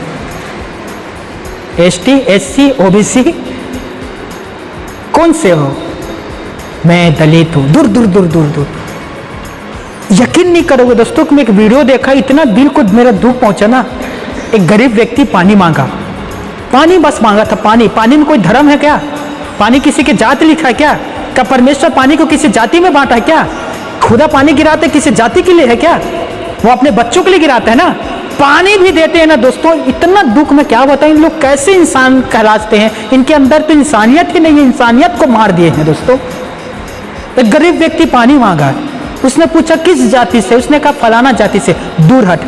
ST, SC, OBC, कौन से हो? मैं दलित हूं। दूर दूर दूर दूर दूर। यकीन नहीं करोगे दोस्तों कि मैं एक वीडियो देखा, इतना दिल को मेरा दुख पहुंचा ना। एक गरीब व्यक्ति पानी मांगा, पानी बस मांगा था, पानी। पानी में कोई धर्म है क्या? पानी किसी की जाति लिखा है क्या? क्या परमेश्वर पानी को किसी जाति में बांटा है क्या? खुदा पानी गिराते किसी जाति के लिए है क्या? वो अपने बच्चों के लिए गिराते हैं ना। पानी भी देते हैं ना दोस्तों। इतना दुख में क्या बताऊं, इन लोग कैसे इंसान कहलाते हैं, इनके अंदर तो इंसानियत ही नहीं है, इंसानियत को मार दिए हैं दोस्तों। एक गरीब व्यक्ति पानी मांगा, उसने पूछा किस जाति से? उसने कहा फलाना जाति से। दूर हट।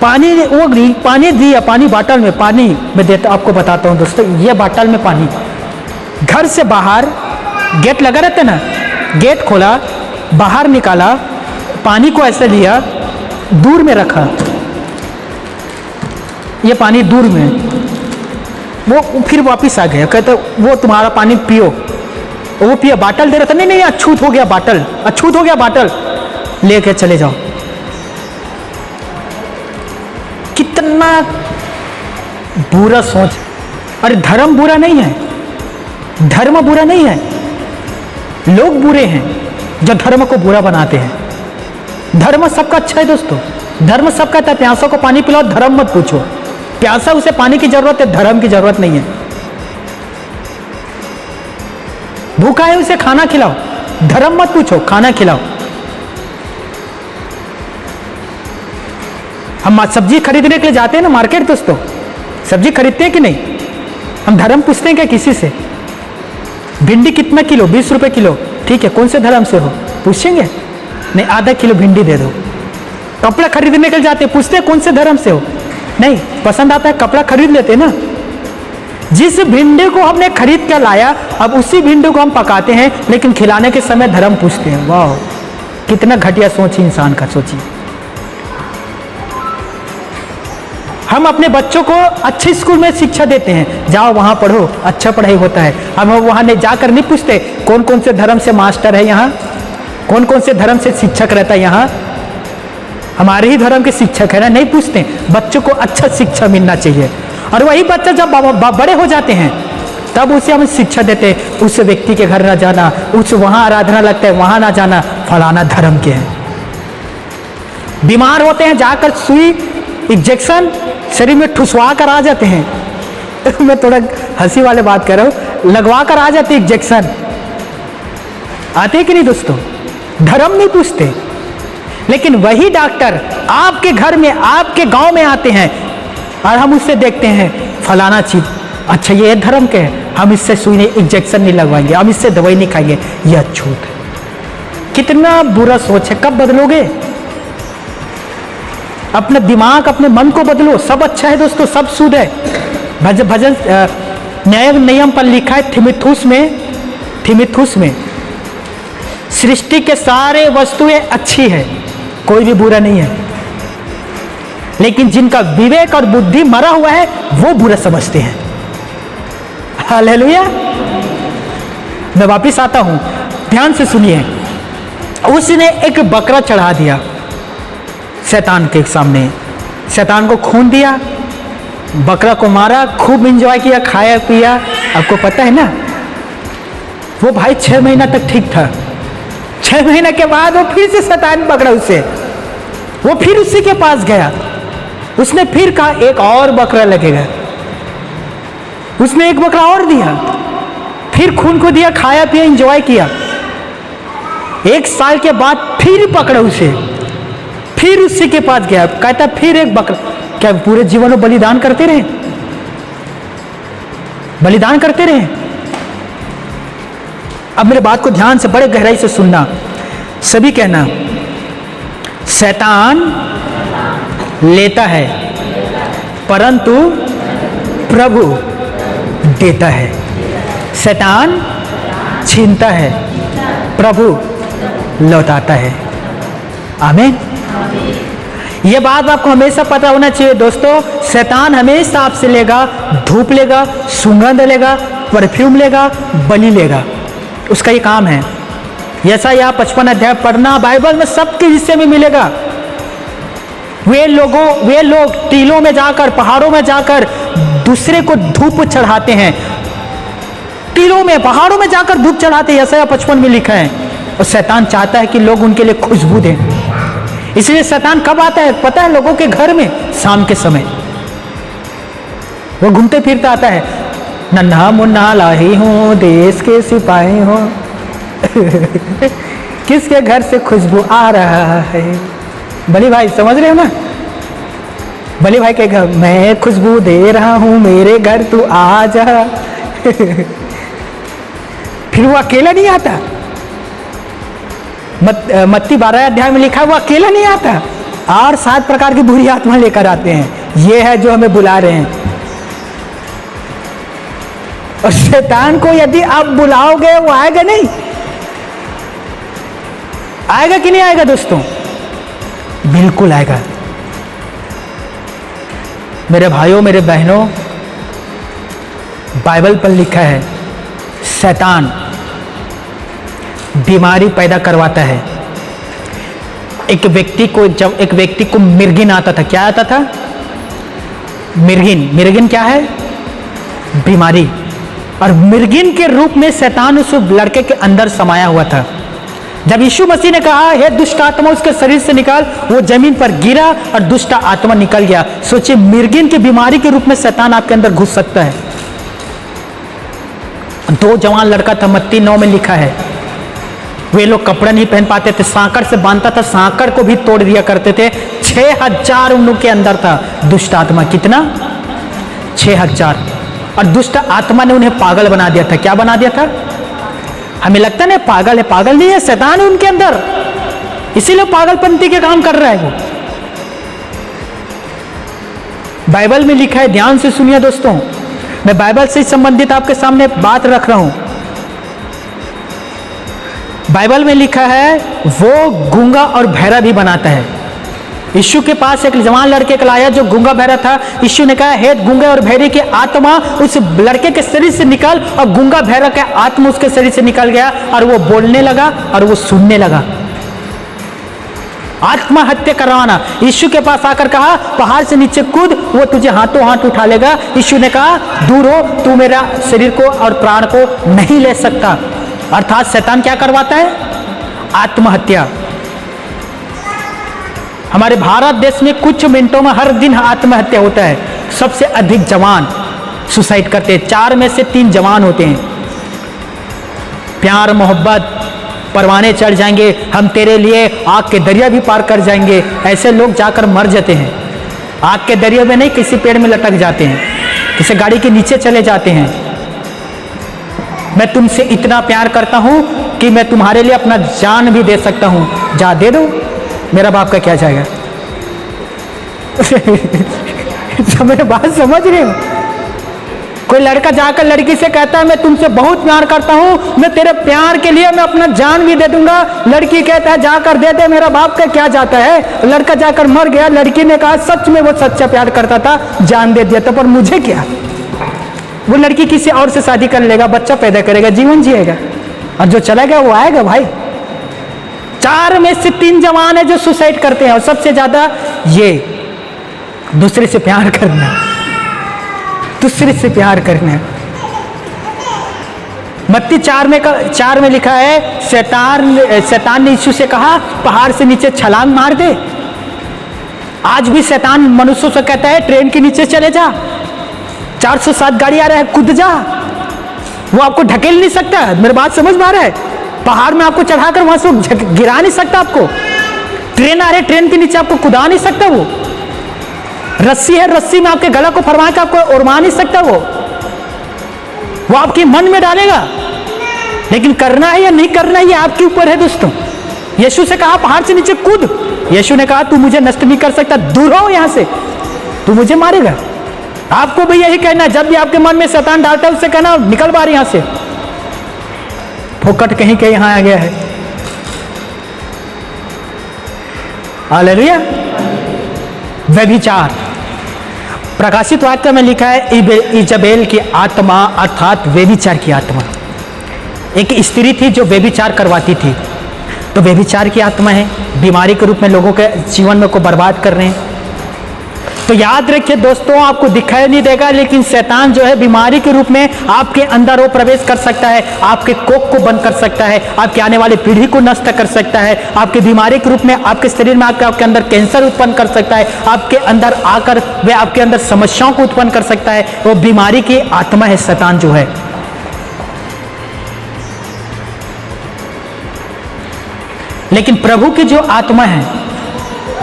पानी वो पानी दिया, पानी बाटल में, पानी मैं देता आपको बताता हूँ दोस्तों। ये बाटल में पानी, घर से बाहर गेट लगा रहता है ना, गेट खोला, बाहर निकाला, पानी को ऐसे लिया, दूर में रखा, ये पानी दूर में, वो फिर वापिस आ गया, कहते वो तुम्हारा पानी पियो। वो पिया, बाटल दे रहा था, नहीं नहीं अछूत हो गया बाटल, अछूत हो गया बाटल, लेके चले जाओ। कितना बुरा सोच। अरे धर्म बुरा नहीं है, धर्म बुरा नहीं है, लोग बुरे हैं जो धर्म को बुरा बनाते हैं। धर्म सबका अच्छा है दोस्तों, धर्म सब कहता है प्यासा को पानी पिलाओ, धर्म मत पूछो। प्यासा उसे पानी की जरूरत है, धर्म की जरूरत नहीं है। भूखा है उसे खाना खिलाओ, धर्म मत पूछो, खाना खिलाओ। हम सब्जी खरीदने के लिए जाते हैं ना मार्केट दोस्तों, सब्जी खरीदते हैं कि नहीं? हम धर्म पूछते हैं क्या किसी से? भिंडी कितना किलो? 20 रुपए किलो। ठीक है, कौन से धर्म से हो? पूछेंगे नहीं, आधा किलो भिंडी दे दो। कपड़ा खरीदने के लिए जाते हैं, पूछते हैं कौन से धर्म से हो? नहीं, पसंद आता है कपड़ा खरीद लेते हैं ना। जिस भिंडी को हमने खरीद कर लाया, अब उसी भिंडी को हम पकाते हैं, लेकिन खिलाने के समय धर्म पूछते हैं। वाह, कितना घटिया सोच इंसान का। सोचिए, हम अपने बच्चों को अच्छे स्कूल में शिक्षा देते हैं, जाओ वहां पढ़ो, अच्छा पढ़ाई होता है। हम वहां नहीं जाकर नहीं पूछते कौन कौन से धर्म से मास्टर है यहाँ, कौन कौन से धर्म से शिक्षक रहता है यहाँ, हमारे ही धर्म के शिक्षक है ना, नहीं पूछते। बच्चों को अच्छा शिक्षा मिलना चाहिए। और वही बच्चा जब बड़े हो जाते हैं तब उसे हम शिक्षा देते हैं, उस व्यक्ति के घर ना जाना, उस वहां आराधना लगता है वहां ना जाना, फलाना धर्म के हैं। बीमार होते हैं, जाकर सुई इंजेक्शन शरीर में ठुसवा कर आ जाते हैं। मैं थोड़ा हंसी वाले बात कर रहा हूं, लगवा कर आ जाते इंजेक्शन। आते कि नहीं दोस्तों? धर्म नहीं पूछते। लेकिन वही डॉक्टर आपके घर में, आपके गांव में आते हैं और हम उससे देखते हैं फलाना चीज, अच्छा ये धर्म के है, हम इससे सुई नहीं, इंजेक्शन नहीं लगवाएंगे, हम इससे दवाई नहीं खाएंगे, यह अछूत है। कितना बुरा सोच है। कब बदलोगे? अपना दिमाग, अपने मन को बदलो। सब अच्छा है दोस्तों, सब शुद्ध है। भजन न्याय नियम पर लिखा है थिमिथुस में सृष्टि के सारे वस्तुएं अच्छी है, कोई भी बुरा नहीं है, लेकिन जिनका विवेक और बुद्धि मरा हुआ है वो बुरा समझते हैं। हालेलुया। मैं वापिस आता हूं, ध्यान से सुनिए। उसने एक बकरा चढ़ा दिया शैतान के सामने, शैतान को खून दिया, बकरा को मारा, खूब एंजॉय किया, खाया पिया। आपको पता है ना, वो भाई 6 महीना तक ठीक था। 6 महीने के बाद वो फिर से शैतान पकड़ा उसे, वो फिर उसी के पास गया। उसने फिर कहा एक और बकरा लगेगा, उसने एक बकरा और दिया, फिर खून को दिया, खाया पिया, एंजॉय किया। 1 साल के बाद फिर पकड़ा उसे, फिर उसी के पास गया, कहता फिर एक बकरा। क्या पूरे जीवन में बलिदान करते रहे? बलिदान करते रहे? अब मेरे बात को ध्यान से बड़े गहराई से सुनना, सभी कहना, शैतान लेता है परंतु प्रभु देता है। शैतान छीनता है, प्रभु लौटाता है। आमीन। यह बात आपको हमेशा पता होना चाहिए दोस्तों। शैतान हमेशा आपसे लेगा, धूप लेगा, सुगंध लेगा, परफ्यूम लेगा, बलि लेगा, उसका ये काम है। यशायाह 55 अध्याय पढ़ना, बाइबल में सबके हिस्से में मिलेगा। वे लोग टीलों में जाकर, पहाड़ों में जाकर दूसरे को धूप चढ़ाते हैं। टीलों में, पहाड़ों में जाकर धूप चढ़ाते हैं, यशायाह 55 में लिखा है। और शैतान चाहता है कि लोग उनके लिए खुशबू दें। इसलिए शैतान कब आता है पता है? लोगों के घर में शाम के समय वो घूमते फिरता आता है, नन्हा मुन्ना लाही हूं देश के सिपाही हूं किसके घर से खुशबू आ रहा है? बली भाई समझ रहे हो ना? बली भाई के घर मैं खुशबू दे रहा हूं, मेरे घर तू आ जा फिर वो अकेला नहीं आता। मत्ती 12 अध्याय में लिखा है वो अकेला नहीं आता, और 7 प्रकार की बुरी आत्मा लेकर आते हैं। ये है जो हमें बुला रहे हैं। और शैतान को यदि आप बुलाओगे वो आएगा नहीं? आएगा कि नहीं आएगा दोस्तों? बिल्कुल आएगा। मेरे भाइयों मेरे बहनों, बाइबल पर लिखा है शैतान बीमारी पैदा करवाता है। एक व्यक्ति को जब एक व्यक्ति को मिर्गिन आता था, क्या आता था? मिर्गिन क्या है? बीमारी। और मिर्गिन के रूप में शैतान उस लड़के के अंदर समाया हुआ था। जब यीशु मसीह ने कहा हे दुष्ट आत्मा उसके शरीर से निकाल, वो जमीन पर गिरा और दुष्ट आत्मा निकल गया। सोचिए, मिर्गिन की बीमारी के रूप में शैतान आपके अंदर घुस सकता है। 2 जवान लड़का था, मत्ती 9 में लिखा है। वे लोग कपड़ा नहीं पहन पाते थे, सांकड़ से बांधता था, सांकड़ को भी तोड़ दिया करते थे। 6000 उन लोग के अंदर था दुष्ट आत्मा। कितना? 6000। और दुष्ट आत्मा ने उन्हें पागल बना दिया था। क्या बना दिया था? हमें लगता है पागल है, पागल नहीं है, शैतान है उनके अंदर, इसीलिए पागलपंती के काम कर रहा है वो। बाइबल में लिखा है, ध्यान से सुनिए दोस्तों, मैं बाइबल से संबंधित आपके सामने बात रख रहा हूं। बाइबल में लिखा है वो गूंगा और बहरा भी बनाता है। यीशु के पास एक जवान लड़के को लाया जो गूंगा बहरा था। यीशु ने कहा हे गूंगे और बहरे की आत्मा उस लड़के के शरीर से निकल, और गूंगा बहरा का आत्मा उसके शरीर से निकल गया और वो बोलने लगा और वो सुनने लगा। आत्महत्या करवाना। यीशु के पास आकर कहा पहाड़ से नीचे कूद, वो तुझे हाथों हाथ उठा लेगा। यीशु ने कहा दूर हो, तू मेरा शरीर को और प्राण को नहीं ले सकता। अर्थात शैतान क्या करवाता है? आत्महत्या। हमारे भारत देश में कुछ मिनटों में हर दिन आत्महत्या होता है। सबसे अधिक जवान सुसाइड करते हैं, 4 में से 3 जवान होते हैं। प्यार मोहब्बत, परवाने चढ़ जाएंगे, हम तेरे लिए आग के दरिया भी पार कर जाएंगे, ऐसे लोग जाकर मर जाते हैं। आग के दरिया में नहीं, किसी पेड़ में लटक जाते हैं, किसी गाड़ी के नीचे चले जाते हैं। मैं तुमसे इतना प्यार करता हूं कि मैं तुम्हारे लिए अपना जान भी दे सकता हूं, जा दे दो, मेरा बाप का क्या जाएगा। मेरे बात समझ रहे हो? कोई लड़का जाकर लड़की से कहता है मैं तुमसे बहुत प्यार करता हूं, मैं तेरे प्यार के लिए मैं अपना जान भी दे दूंगा। लड़की कहता है जाकर दे दे, मेरा बाप का क्या जाता है। लड़का जाकर मर गया। लड़की ने कहा सच में वो सच्चा प्यार करता था, जान दे दिया था, पर मुझे क्या। वो लड़की किसी और से शादी कर लेगा, बच्चा पैदा करेगा, जीवन जिएगा, और जो चला गया वो आएगा भाई। 4 में से 3 जवान है जो सुसाइड करते हैं, और सबसे ज्यादा ये दूसरे से प्यार करना, दूसरे से प्यार करना। मत्ती 4 में लिखा है शैतान ने यीशु से कहा पहाड़ से नीचे छलांग मार दे। आज भी शैतान मनुष्यों से कहता है ट्रेन के नीचे चले जा, 407 गाड़ी आ रहा है, कूद जा। वो आपको ढकेल नहीं सकता। मेरी बात समझ में आ रहा है? पहाड़ में आपको चढ़ाकर वहां से गिरा नहीं सकता आपको। ट्रेन आ रही, ट्रेन के नीचे आपको कुदा नहीं सकता। वो रस्सी है, रस्सी में आपके गला को फरमा के आपको उड़वा नहीं सकता। वो आपके मन में डालेगा, लेकिन करना है या नहीं करना है ये आपके ऊपर है दोस्तों। यीशु से कहा पहाड़ से नीचे कूद, यीशु ने कहा तू मुझे नष्ट नहीं कर सकता, दूर हो यहां से, तू मुझे मारेगा। आपको भी यही कहना है, जब भी आपके मन में शैतान डालता है उससे कहना निकल बाहर यहां से, फोकट कहीं के यहां आ गया है। हालेलुया। व्यभिचार, प्रकाशित वाक्य में लिखा है इजबेल की आत्मा अर्थात व्यभिचार की आत्मा। एक स्त्री थी जो व्यभिचार करवाती थी, तो व्यभिचार की आत्मा है, बीमारी के रूप में लोगों के जीवन में को बर्बाद कर रहे हैं। तो याद रखिए दोस्तों, आपको दिखाई नहीं देगा, लेकिन शैतान जो है बीमारी के रूप में आपके अंदर वो प्रवेश कर सकता है, आपके कोख को बंद कर सकता है, आपके आने वाली पीढ़ी को नष्ट कर सकता है, आपकी बीमारी के रूप में आपके शरीर में आकर आपके अंदर कैंसर उत्पन्न कर सकता है, आपके अंदर आकर वह आपके अंदर समस्याओं को उत्पन्न कर सकता है। वो बीमारी की आत्मा है शैतान जो है। लेकिन प्रभु की जो आत्मा है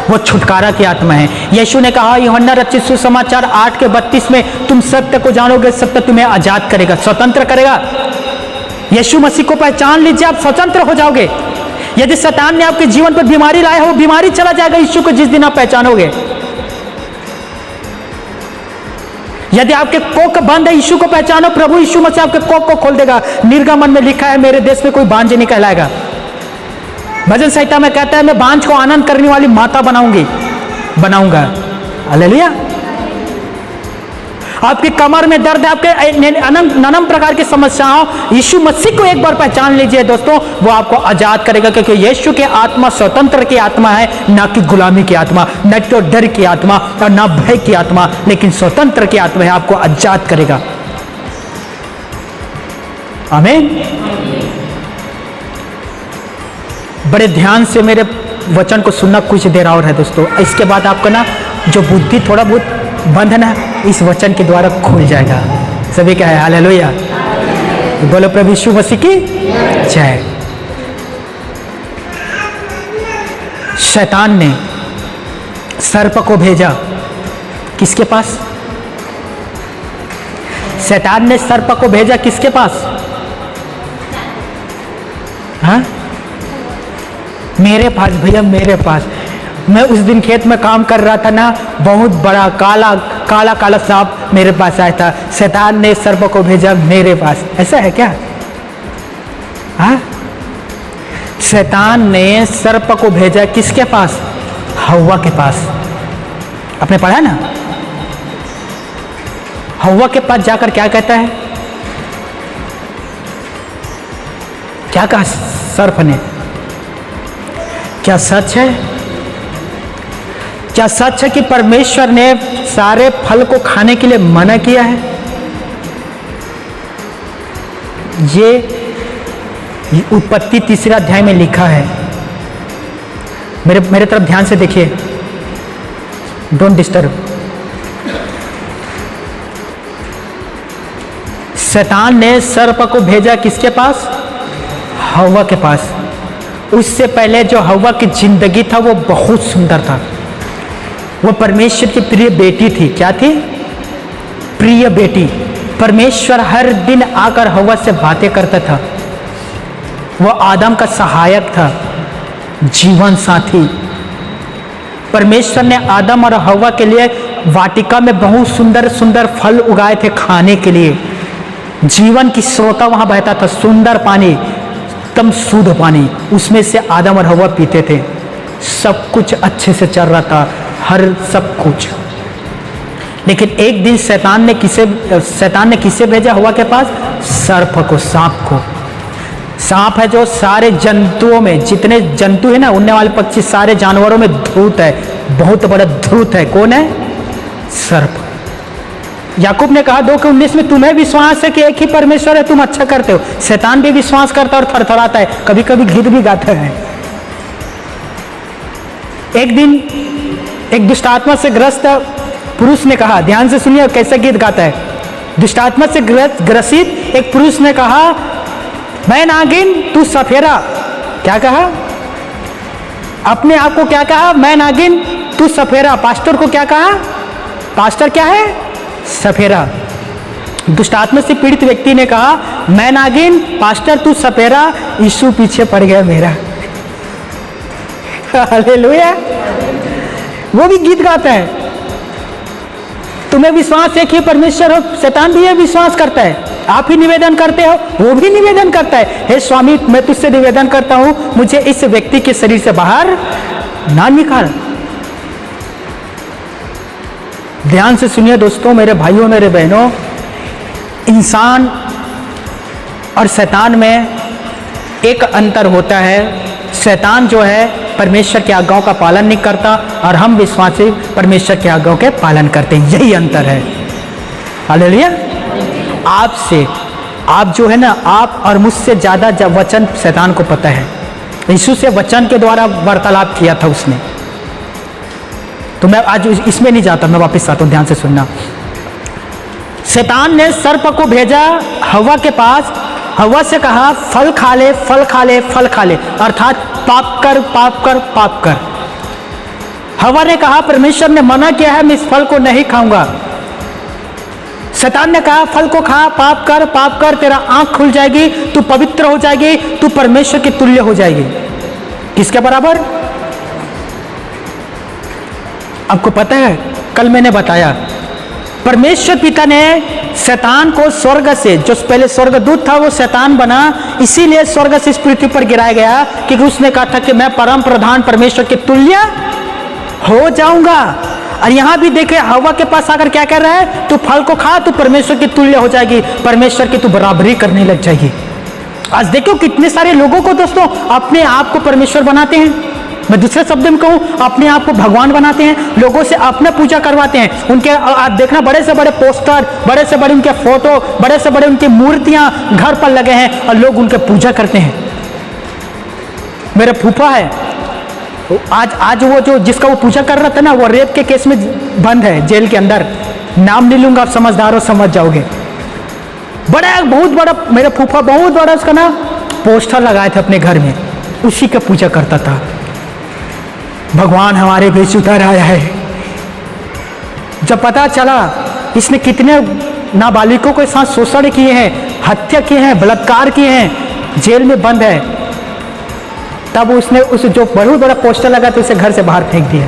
वो छुटकारा की आत्मा है। यीशु ने कहा यूहन्ना रचित सुसमाचार 8:32 में, तुम सत्य को जानोगे, सत्य तुम्हें आजाद करेगा, स्वतंत्र करेगा। यीशु मसीह को पहचान लीजिए, आप स्वतंत्र हो जाओगे। यदि शैतान ने आपके जीवन पर बीमारी लाया है, वो बीमारी चला जाएगा यीशु को जिस दिन आप पहचानोगे। यदि आपके कोख बंद है, यीशु को पहचानो, प्रभु यीशु मसीह आपके कोख को खोल देगा। निर्गमन में लिखा है, मेरे देश में कोई बांझ नहीं कहलाएगा। भजन संहिता में कहता है, मैं बांझ को आनंद करने वाली माता बनाऊंगा। हालेलुया। आपकी कमर में दर्द है, आपके नरम प्रकार की समस्याओं, यीशु मसीह को एक बार पहचान लीजिए दोस्तों, वो आपको आजाद करेगा। क्योंकि यीशु की आत्मा स्वतंत्र की आत्मा है, ना कि गुलामी की आत्मा, न तो डर की आत्मा और ना भय की आत्मा, लेकिन स्वतंत्र की आत्मा है, आपको आजाद करेगा। आमीन। बड़े ध्यान से मेरे वचन को सुनना, कुछ देर और है दोस्तों। इसके बाद आपका ना जो बुद्धि थोड़ा बहुत बंद है ना, इस वचन के द्वारा खुल जाएगा। सभी का है हालेलुया। बोलो प्रभु यीशु मसीह की जय। शैतान ने सर्प को भेजा किसके पास? शैतान ने सर्प को भेजा किसके पास? हाँ, मेरे पास भैया, मेरे पास। मैं उस दिन खेत में काम कर रहा था ना, बहुत बड़ा काला काला काला सांप मेरे पास आया था। शैतान ने सर्प को भेजा मेरे पास। ऐसा है क्या? हाँ, शैतान ने सर्प को भेजा किसके पास? हव्वा के पास। आपने पढ़ा ना? हव्वा के पास जाकर क्या कहता है? क्या कहा सर्प ने? क्या सच है? क्या सच है कि परमेश्वर ने सारे फल को खाने के लिए मना किया है? ये उत्पत्ति 3 अध्याय में लिखा है। मेरे तरफ ध्यान से देखिए, डोंट डिस्टर्ब। शैतान ने सर्प को भेजा किसके पास? हव्वा के पास। उससे पहले जो हव्वा की जिंदगी था वो बहुत सुंदर था। वो परमेश्वर की प्रिय बेटी थी। क्या थी? प्रिय बेटी। परमेश्वर हर दिन आकर हव्वा से बातें करता था। वो आदम का सहायक था, जीवन साथी। परमेश्वर ने आदम और हव्वा के लिए वाटिका में बहुत सुंदर सुंदर फल उगाए थे खाने के लिए। जीवन की स्रोता वहां बहता था, सुंदर पानी, एकदम शुद्ध पानी, उसमें से आदम और हव्वा पीते थे। सब कुछ अच्छे से चल रहा था, हर सब कुछ। लेकिन एक दिन शैतान ने किसे भेजा हव्वा के पास? सर्प को, सांप को। सांप है जो सारे जंतुओं में, जितने जंतु है ना, उड़ने वाले पक्षी, सारे जानवरों में धूर्त है, बहुत बड़ा धूर्त है। कौन है? सर्प। याकूब ने कहा 2:19 में, तुम्हें विश्वास है कि एक ही परमेश्वर है, तुम अच्छा करते हो। शैतान भी विश्वास करता है और थरथराता है, कभी कभी गीत भी गाता है। एक दिन एक दुष्टात्मा से ग्रस्त पुरुष ने कहा, ध्यान से सुनिए कैसे गीत गाता है। दुष्टात्मा से ग्रसित एक पुरुष ने कहा, मैं नागिन तू सफेरा। क्या कहा? अपने आप को क्या कहा? मैं नागिन तू सफेरा। पास्टर को क्या कहा? पास्टर क्या है? सफेरा। दुष्टात्मा से पीड़ित व्यक्ति ने कहा, मैं नागिन, पास्टर तू सफेरा, यीशु पीछे पड़ गया मेरा। हालेलुया। वो भी गीत गाता है। तुम्हें विश्वास है कि परमेश्वर हो, शैतान भी ये विश्वास करता है। आप ही निवेदन करते हो, वो भी निवेदन करता है, हे स्वामी मैं तुझसे निवेदन करता हूं, मुझे इस व्यक्ति के शरीर से बाहर ना निकाल। ध्यान से सुनिए दोस्तों, मेरे भाइयों, मेरे बहनों, इंसान और शैतान में एक अंतर होता है। शैतान जो है परमेश्वर की आज्ञाओं का पालन नहीं करता और हम विश्वासी परमेश्वर की आज्ञाओं के पालन करते हैं, यही अंतर है। हालेलुया। आपसे, आप जो है ना, आप और मुझसे ज़्यादा जब वचन शैतान को पता है। यीशु से वचन के द्वारा वार्तालाप किया था उसने। तो मैं आज इसमें नहीं जाता, मैं वापस आता हूँ, ध्यान से सुनना। शैतान ने सर्प को भेजा हवा के पास, हवा से कहा फल खा ले, फल खा ले, फल खा ले, अर्थात पाप कर, पाप कर, पाप कर। हवा ने कहा परमेश्वर ने मना किया है, मैं इस फल को नहीं खाऊंगा। शैतान ने कहा फल को खा, पाप कर, पाप कर, तेरा आंख खुल जाएगी, तू पवित्र हो जाएगी, तू परमेश्वर के तुल्य हो जाएगी। किसके बराबर? आपको पता है, कल मैंने बताया परमेश्वर पिता ने शैतान को स्वर्ग से, जो पहले स्वर्गदूत था वो शैतान बना, इसीलिए स्वर्ग से इस पृथ्वी पर गिराया गया क्योंकि उसने कहा था कि मैं परम प्रधान परमेश्वर के तुल्य हो जाऊंगा। और यहां भी देखे हवा के पास आकर क्या कर रहा है, तू फल को खा, तू परमेश्वर के तुल्य हो जाएगी, परमेश्वर की तू बराबरी करने लग जाएगी। आज देखो कितने सारे लोगों को दोस्तों अपने आप को परमेश्वर बनाते हैं। मैं दूसरे शब्द में कहूं, अपने आप को भगवान बनाते हैं, लोगों से अपना पूजा करवाते हैं। उनके आप देखना बड़े से बड़े पोस्टर, बड़े से बड़े उनके फोटो, बड़े से बड़े उनकी मूर्तियां घर पर लगे हैं और लोग उनके पूजा करते हैं। मेरा फूफा है, आज वो जो जिसका वो पूजा कर रहा था ना, वो रेप के केस में बंद है, जेल के अंदर। नाम नहीं लूंगा, आप समझदार हो, समझ जाओगे। बड़ा बहुत बड़ा मेरा फूफा, बहुत बड़ा उसका ना पोस्टर लगाए थे अपने घर में, उसी का पूजा करता था। भगवान हमारे बीच उतर आया है। जब पता चला इसने कितने नाबालिगों के साथ शोषण किए हैं, हत्या किए हैं, बलात्कार किए हैं, जेल में बंद है, तब उसने उस जो बहुत बड़ा पोस्टर लगा था उसे घर से बाहर फेंक दिया।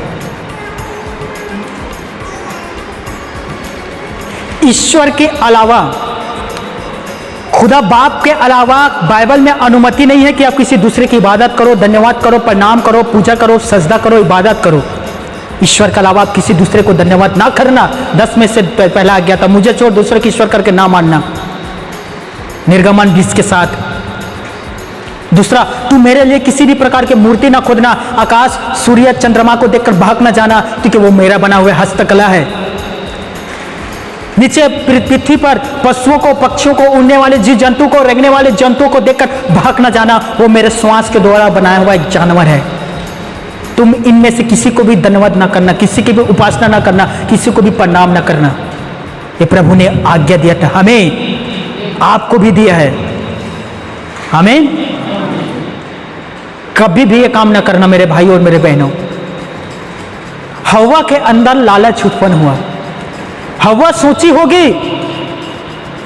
ईश्वर के अलावा, खुदा बाप के अलावा बाइबल में अनुमति नहीं है कि आप किसी दूसरे की इबादत करो, धन्यवाद करो, प्रणाम करो, पूजा करो, सजदा करो, इबादत करो। ईश्वर के अलावा आप किसी दूसरे को धन्यवाद ना करना। 10 में से पहला आज्ञा था, मुझे छोड़ दूसरे की ईश्वर करके ना मानना, निर्गमन 20 के साथ। दूसरा, तू मेरे लिए किसी भी प्रकार की मूर्ति ना खोदना, आकाश, सूर्य, चंद्रमा को देखकर भाग ना जाना, क्योंकि वो मेरा बना हुआ हस्तकला है। नीचे पृथ्वी पर पशुओं को, पक्षियों को, उड़ने वाले जीव जंतु को, रेंगने वाले जंतुओं को देखकर भाग ना जाना, वो मेरे श्वास के द्वारा बनाया हुआ एक जानवर है। तुम इनमें से किसी को भी धन्यवाद ना करना, किसी की भी उपासना ना करना, किसी को भी प्रणाम ना करना। ये प्रभु ने आज्ञा दिया था, हमें, आपको भी दिया है। आमीन। कभी भी ये काम ना करना मेरे भाई और मेरे बहनों। हवा के अंदर लालच उत्पन्न हुआ। हवा सोची होगी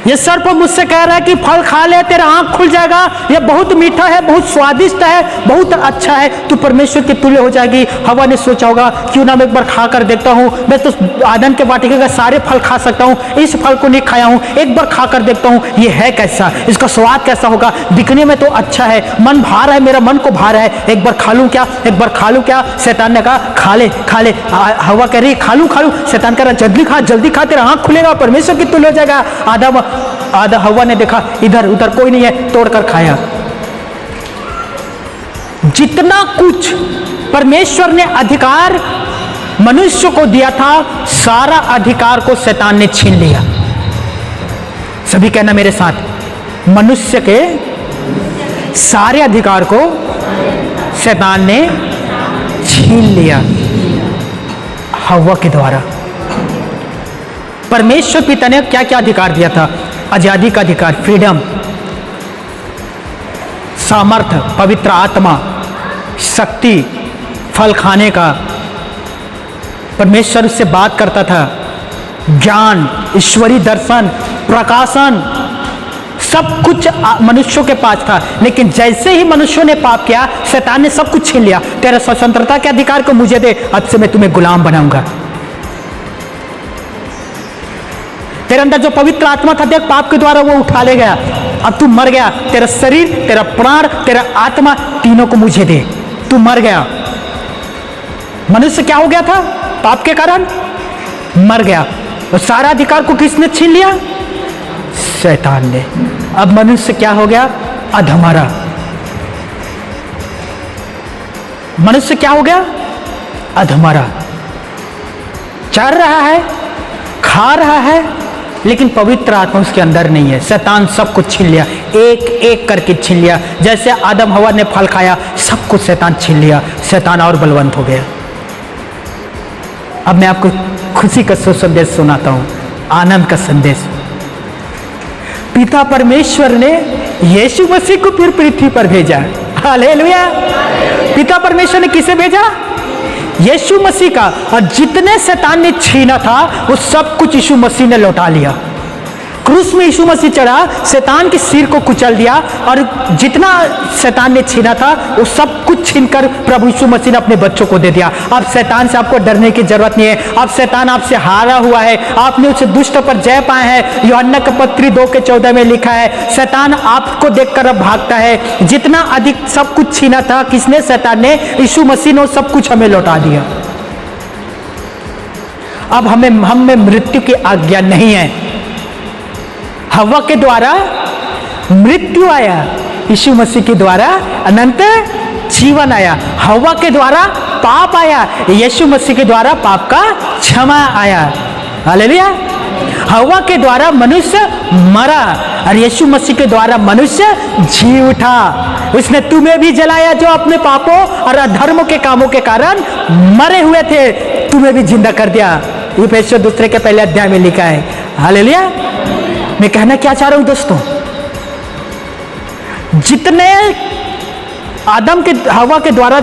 ये सर्प मुझसे कह रहा है कि फल खा ले, तेरा आंख खुल जाएगा, ये बहुत मीठा है, बहुत स्वादिष्ट है, बहुत अच्छा है, तू परमेश्वर के तुल्य हो जाएगी। हवा ने सोचा होगा क्यों ना मैं एक बार खा कर देखता हूँ, मैं तो आदम के वाटिका का सारे फल खा सकता हूँ, इस फल को नहीं खाया हूँ, एक बार खा कर देखता हूँ ये है कैसा, इसका स्वाद कैसा होगा, दिखने में तो अच्छा है, मन भा रहा है, मेरा मन को भा रहा है, एक बार खा लूँ क्या, एक बार खा लूँ क्या। शैतान ने कहा खा ले, खा ले। हवा कह रही खा लूँ, खा लूँ। शैतान कह रहा जल्दी खा, तेरा आंख खुलेगा, परमेश्वर के तुल्य हो जाएगा। आधा हवा ने देखा इधर उधर कोई नहीं है, तोड़कर खाया। जितना कुछ परमेश्वर ने अधिकार मनुष्य को दिया था, सारा अधिकार को शैतान ने छीन लिया। सभी कहना मेरे साथ, मनुष्य के सारे अधिकार को शैतान ने छीन लिया हवा के द्वारा। परमेश्वर पिता ने क्या क्या अधिकार दिया था? आजादी का अधिकार, फ्रीडम, सामर्थ्य, पवित्र आत्मा, शक्ति, फल खाने का। परमेश्वर उससे बात करता था, ज्ञान, ईश्वरीय दर्शन, प्रकाशन, सब कुछ मनुष्यों के पास था। लेकिन जैसे ही मनुष्यों ने पाप किया, शैतान ने सब कुछ छीन लिया। तेरा स्वतंत्रता के अधिकार को मुझे दे, अब से मैं तुम्हें गुलाम बनाऊंगा। तेरे अंदर जो पवित्र आत्मा था, देख पाप के द्वारा वो उठा ले गया, अब तू मर गया। तेरा शरीर, तेरा प्राण, तेरा आत्मा, तीनों को मुझे दे, तू मर गया। मनुष्य क्या हो गया था? पाप के कारण मर गया। और सारा अधिकार को किसने छीन लिया? शैतान ने। अब मनुष्य क्या हो गया? अधमरा। मनुष्य क्या हो गया? अधमरा, चर रहा है, खा रहा है, लेकिन पवित्र आत्मा उसके अंदर नहीं है। शैतान सब कुछ छीन लिया, एक एक करके छीन लिया। जैसे आदम हवा ने फल खाया, सब कुछ शैतान छीन लिया। शैतान और बलवंत हो गया। अब मैं आपको खुशी का सुसंदेश सुनाता हूं, आनंद का संदेश। पिता परमेश्वर ने यीशु मसीह को फिर पृथ्वी पर भेजा। हालेलुया। पिता परमेश्वर ने किसे भेजा? यीशु मसीह का। और जितने शैतान ने छीना था वो सब कुछ यीशु मसीह ने लौटा लिया। क्रूस में यीशु मसीह चढ़ा, शैतान के सिर को कुचल दिया, और जितना शैतान ने छीना था वो सब कुछ छीनकर प्रभु यीशु मसीह ने अपने बच्चों को दे दिया। अब शैतान से आपको डरने की जरूरत नहीं है। अब शैतान आपसे हारा हुआ है, आपने उस दुष्ट पर जय पाए हैं। यूहन्ना का पत्री 2:14 में लिखा है, शैतान आपको देखकर अब भागता है। जितना अधिक सब कुछ छीना था किसने? शैतान ने। यीशु मसीह ने सब कुछ हमें लौटा दिया। अब हम में मृत्यु की आज्ञा नहीं है। हव्वा के द्वारा मृत्यु आया, यीशु मसीह के द्वारा अनंत जीवन आया। हव्वा के द्वारा पाप आया, यीशु मसीह के द्वारा पाप का क्षमा आया। हालेलुया। हव्वा के द्वारा मनुष्य मरा और यीशु मसीह के द्वारा मनुष्य जी उठा। उसने तुम्हें भी जलाया जो अपने पापों और अधर्मों के कामों के कारण मरे हुए थे, तुम्हें भी जिंदा कर दिया। इफिसियों 2 के पहले अध्याय में लिखा है। हालेलुया। मैं कहना क्या चाह रहा हूं दोस्तों, जितने आदम के हवा के द्वारा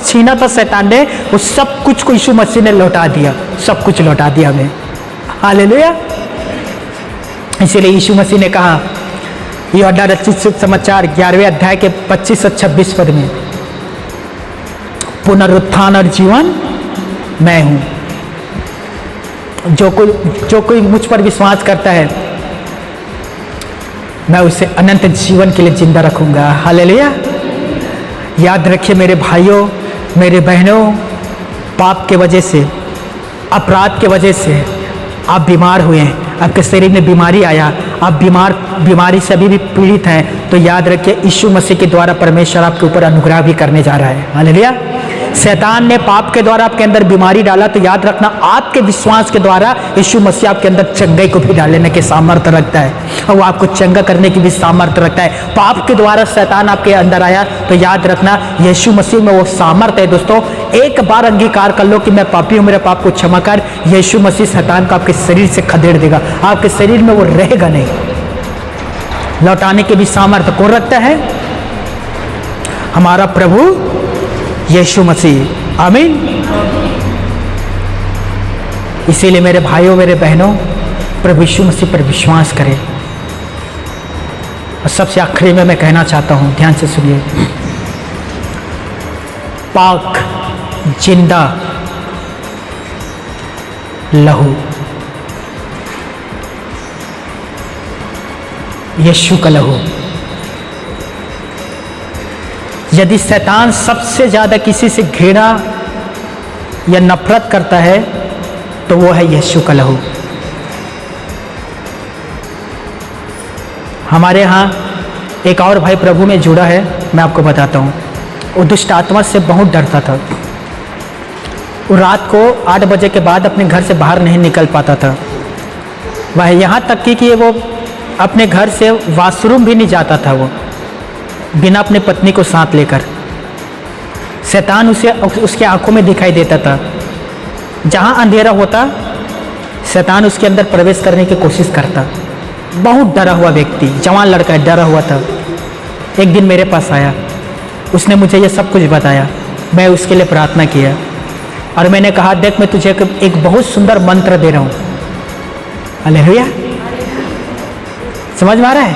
छीना था शैतान ने, वो सब कुछ को यीशु मसीह ने लौटा दिया। सब कुछ लौटा दिया हमें। हालेलुया। इसीलिए यीशु मसीह ने कहा, यूहन्ना रचित सुसमाचार 11वें अध्याय के 25 और 26 पद में, पुनरुत्थान और जीवन मैं हूं। जो कोई मुझ पर विश्वास करता है, मैं उसे अनंत जीवन के लिए जिंदा रखूंगा। हालेलुया। याद रखिए मेरे भाइयों, मेरे बहनों, पाप के वजह से, अपराध के वजह से आप बीमार हुए हैं, आपके शरीर में बीमारी आया, आप बीमारी से अभी भी पीड़ित हैं, तो याद रखिए यीशु मसीह के द्वारा परमेश्वर आपके ऊपर अनुग्रह भी करने जा रहा है। हालेलुया। शैतान ने पाप के द्वारा आपके अंदर बीमारी डाला, तो याद रखना आपके विश्वास के द्वारा यीशु मसीह आपके अंदर चंगाई को भी डालने के सामर्थ्य रखता है, और वो आपको चंगा करने की भी सामर्थ्य रखता है। पाप के द्वारा शैतान आपके अंदर आया, तो याद रखना यीशु मसीह में वो सामर्थ्य है। दोस्तों, एक बार अंगीकार कर लो कि मैं पापी हूं, मेरे पाप को क्षमा कर। यीशु मसीह शैतान को आपके शरीर से खदेड़ देगा, आपके शरीर में वो रहेगा नहीं। लौटाने के भी सामर्थ्य कौन रखता है? हमारा प्रभु यीशु मसीह। आमीन। इसीलिए मेरे भाइयों, मेरे बहनों, प्रभु यीशु मसीह पर विश्वास करें। और सबसे आखिरी में मैं कहना चाहता हूं, ध्यान से सुनिए, पाक जिंदा लहू यीशु का लहू। यदि शैतान सबसे ज्यादा किसी से घृणा या नफरत करता है तो वो है यीशु का लहू। हमारे यहाँ एक और भाई प्रभु में जुड़ा है, मैं आपको बताता हूँ। वो दुष्ट आत्मा से बहुत डरता था। वो रात को 8 बजे के बाद अपने घर से बाहर नहीं निकल पाता था। वह यहाँ तक कि वो अपने घर से वॉशरूम भी नहीं जाता था, वो बिना अपने पत्नी को साथ लेकर। शैतान उसके आंखों में दिखाई देता था। जहाँ अंधेरा होता, शैतान उसके अंदर प्रवेश करने की कोशिश करता। बहुत डरा हुआ व्यक्ति, जवान लड़का है, डरा हुआ था। एक दिन मेरे पास आया, उसने मुझे ये सब कुछ बताया। मैं उसके लिए प्रार्थना किया और मैंने कहा, देख मैं तुझे एक बहुत सुंदर मंत्र दे रहा हूँ। हालेलुया। समझ में आ रहा है?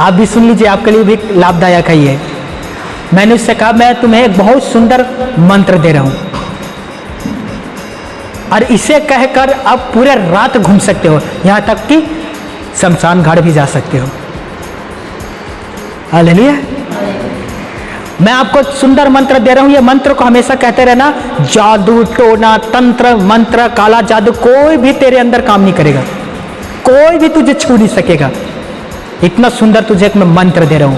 आप भी सुन लीजिए, आपके लिए भी लाभदायक है ये। मैंने उससे कहा, मैं तुम्हें एक बहुत सुंदर मंत्र दे रहा हूं और इसे कहकर आप पूरे रात घूम सकते हो, यहां तक कि शमशान घाट भी जा सकते हो। हालेलुया। मैं आपको सुंदर मंत्र दे रहा हूं। ये मंत्र को हमेशा कहते रहना। जादू, टोना, तंत्र, मंत्र, काला जादू कोई भी तेरे अंदर काम नहीं करेगा, कोई भी तुझे छू नहीं सकेगा। इतना सुंदर तुझे एक मैं मंत्र दे रहा हूं,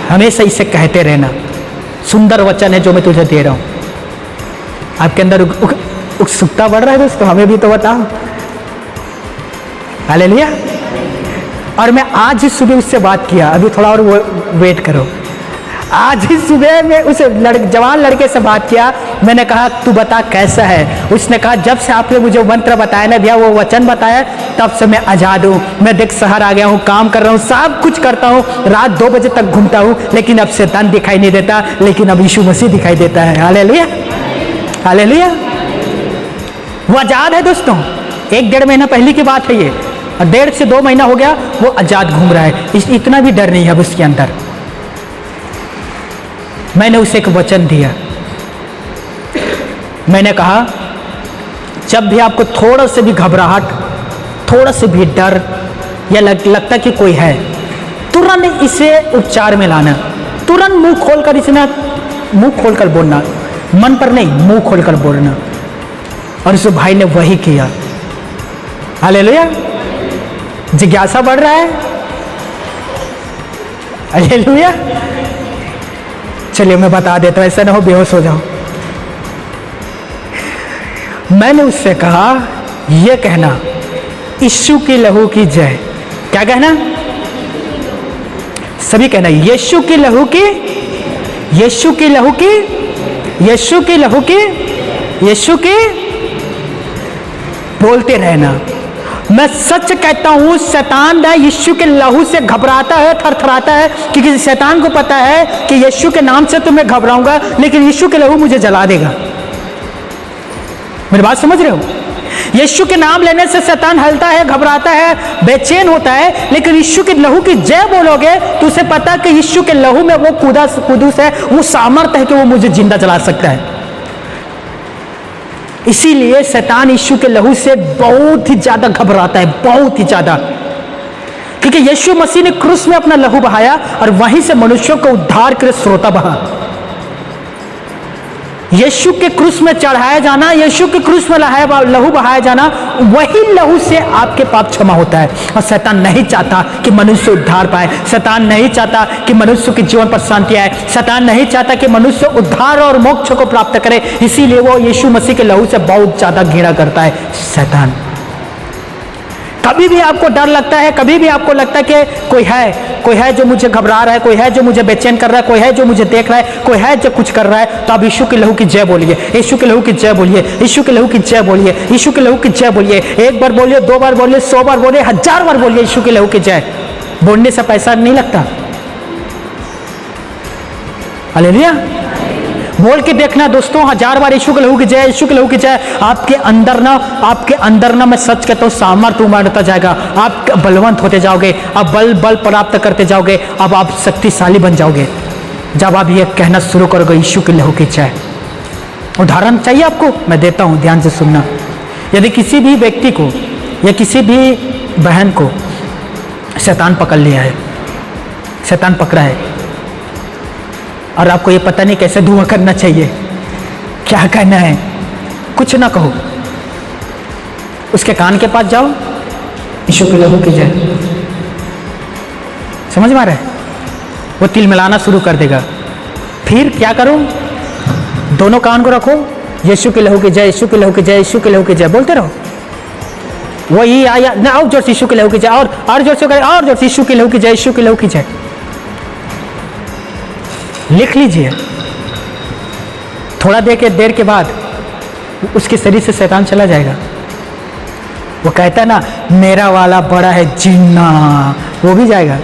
हमेशा इसे कहते रहना। सुंदर वचन है जो मैं तुझे दे रहा हूं। आपके अंदर उत्सुकता बढ़ रहा है दोस्तों, हमें भी तो बताओ। हालेलुया। और मैं आज ही सुबह उससे बात किया, अभी थोड़ा और वेट करो। आज ही सुबह में उस जवान लड़के से बात किया, मैंने कहा तू बता कैसा है। उसने कहा जब से आपने मुझे मंत्र बताया ना भैया, वो वचन बताया, तब से मैं आजाद हूँ। मैं देख शहर आ गया हूँ, काम कर रहा हूँ, सब कुछ करता हूँ, रात 2 बजे तक घूमता हूँ, लेकिन अब शैतान दिखाई नहीं देता, लेकिन अब यीशु मसीह दिखाई देता है। Hallelujah, hallelujah. वो आजाद है दोस्तों। 1-1.5 महीना पहले की बात है ये, और 1.5 से 2 महीना हो गया वो आजाद घूम रहा है। इतना भी डर नहीं है अब उसके अंदर। मैंने उसे एक वचन दिया, मैंने कहा जब भी आपको थोड़ा से भी घबराहट, थोड़ा से भी डर या लगता कि कोई है, तुरंत इसे उपचार में लाना। तुरंत मुंह खोलकर इसमें मुंह खोलकर बोलना, मन पर नहीं, मुंह खोलकर बोलना। और उस भाई ने वही किया। हालेलुया। जिज्ञासा बढ़ रहा है। हालेलुया। चलिए मैं बता देता हूं, ऐसा ना हो बेहोश हो जाओ। मैंने उससे कहा यह कहना, यीशु की लहू की जय। क्या कहना? सभी कहना यीशु की लहू की, यीशु की लहू की, यीशु की लहू की, यीशु की। बोलते रहना। मैं सच कहता हूं, शैतान है यीशु के लहू से घबराता है, थरथराता है, क्योंकि शैतान को पता है कि यीशु के नाम से तो मैं घबराऊंगा, लेकिन यीशु के लहू मुझे जला देगा। मेरी बात समझ रहे हो? यीशु के नाम लेने से शैतान हलता है, घबराता है, बेचैन होता है, लेकिन यीशु के लहू की जय बोलोगे तो उसे पता है कि यीशु के लहू में वो कुदूस है, वो सामर्थ्य है कि वो मुझे जिंदा जला सकता है। इसीलिए शैतान यीशु के लहू से बहुत ही ज्यादा घबराता है, बहुत ही ज्यादा, क्योंकि यीशु मसीह ने क्रूस में अपना लहू बहाया और वहीं से मनुष्यों को उद्धार के स्रोता बहा। यीशु के क्रूस में चढ़ाया जाना, यीशु के क्रूस में लहू बहाया जाना, वही लहू से आपके पाप क्षमा होता है। और शैतान नहीं चाहता कि मनुष्य उद्धार पाए, शैतान नहीं चाहता कि मनुष्य के जीवन पर शांति आए, शैतान नहीं चाहता कि मनुष्य उद्धार और मोक्ष को प्राप्त करे। इसीलिए वो यीशु मसीह के लहू से बहुत ज्यादा घृणा करता है शैतान। कभी भी आपको डर लगता है, कभी भी आपको लगता है कि कोई है जो मुझे घबरा रहा है, कोई है जो मुझे बेचैन कर रहा है, कोई है जो मुझे देख रहा है, कोई है जो कुछ कर रहा है, तो आप यीशु के लहू की जय बोलिए, यीशु के लहू की जय बोलिए, यीशु के लहू की जय बोलिए, यीशु के लहू की जय बोलिए। 1 बार बोलिए, 2 बार बोलिए, 100 बार बोलिए, 1000 बार बोलिए यीशु के लहू की जय। बोलने से पैसा नहीं लगता। हालेलुया। बोल के देखना दोस्तों, 1000 बार यीशु के लहू की जय, यीशु के लहू की जय। आपके अंदर ना मैं सच कहता हूं सामर्थ्य उमड़ता जाएगा, आप बलवंत होते जाओगे, आप बल प्राप्त करते जाओगे, अब आप शक्तिशाली बन जाओगे जब आप ये कहना शुरू करोगे यीशु के लहू की जय। उदाहरण चाहिए आपको? मैं देता हूं, ध्यान से सुनना। यदि किसी भी व्यक्ति को या किसी भी बहन को शैतान पकड़ लिया है, शैतान पकड़ा है, और आपको ये पता नहीं कैसे दुआ करना चाहिए, क्या कहना है, कुछ ना कहो, उसके कान के पास जाओ, यीशु के लहू की जय। समझ में आ रहा है? वो तिल मिलाना शुरू कर देगा। फिर क्या करो? दोनों कान को रखो, यीशु के लहू की जय, यीशु के लहू की जय, यीशु के लहू की जय बोलते रहो। वही आया ना, और जोर से यीशु के लहू की जय, और जोर से, और जोर से यीशु के लहू की जय, यीशु के लहू की जय। लिख लीजिए। थोड़ा देर के बाद उसके शरीर से शैतान चला जाएगा। वो कहता है ना, मेरा वाला बड़ा है जिन्ना, वो भी जाएगा।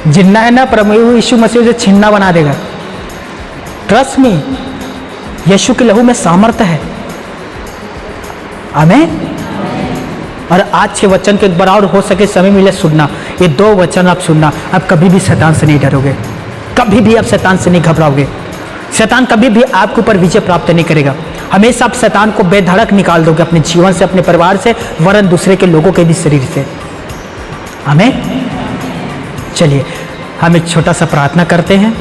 जिन्ना है ना, प्रभु यीशु मसीह उसे छिन्ना बना देगा। ट्रस्ट मी, यीशु के लहू में सामर्थ्य है। आमीन। और आज के वचन के बराबर हो सके समय मिले सुनना, ये 2 वचन आप सुनना, आप कभी भी शैतान से नहीं डरोगे, कभी भी आप शैतान से नहीं घबराओगे। शैतान कभी भी आपके ऊपर विजय प्राप्त नहीं करेगा। हमेशा आप शैतान को बेधड़क निकाल दोगे अपने जीवन से, अपने परिवार से, वरन दूसरे के लोगों के भी शरीर से। आमीन। चलिए हम एक छोटा सा प्रार्थना करते हैं।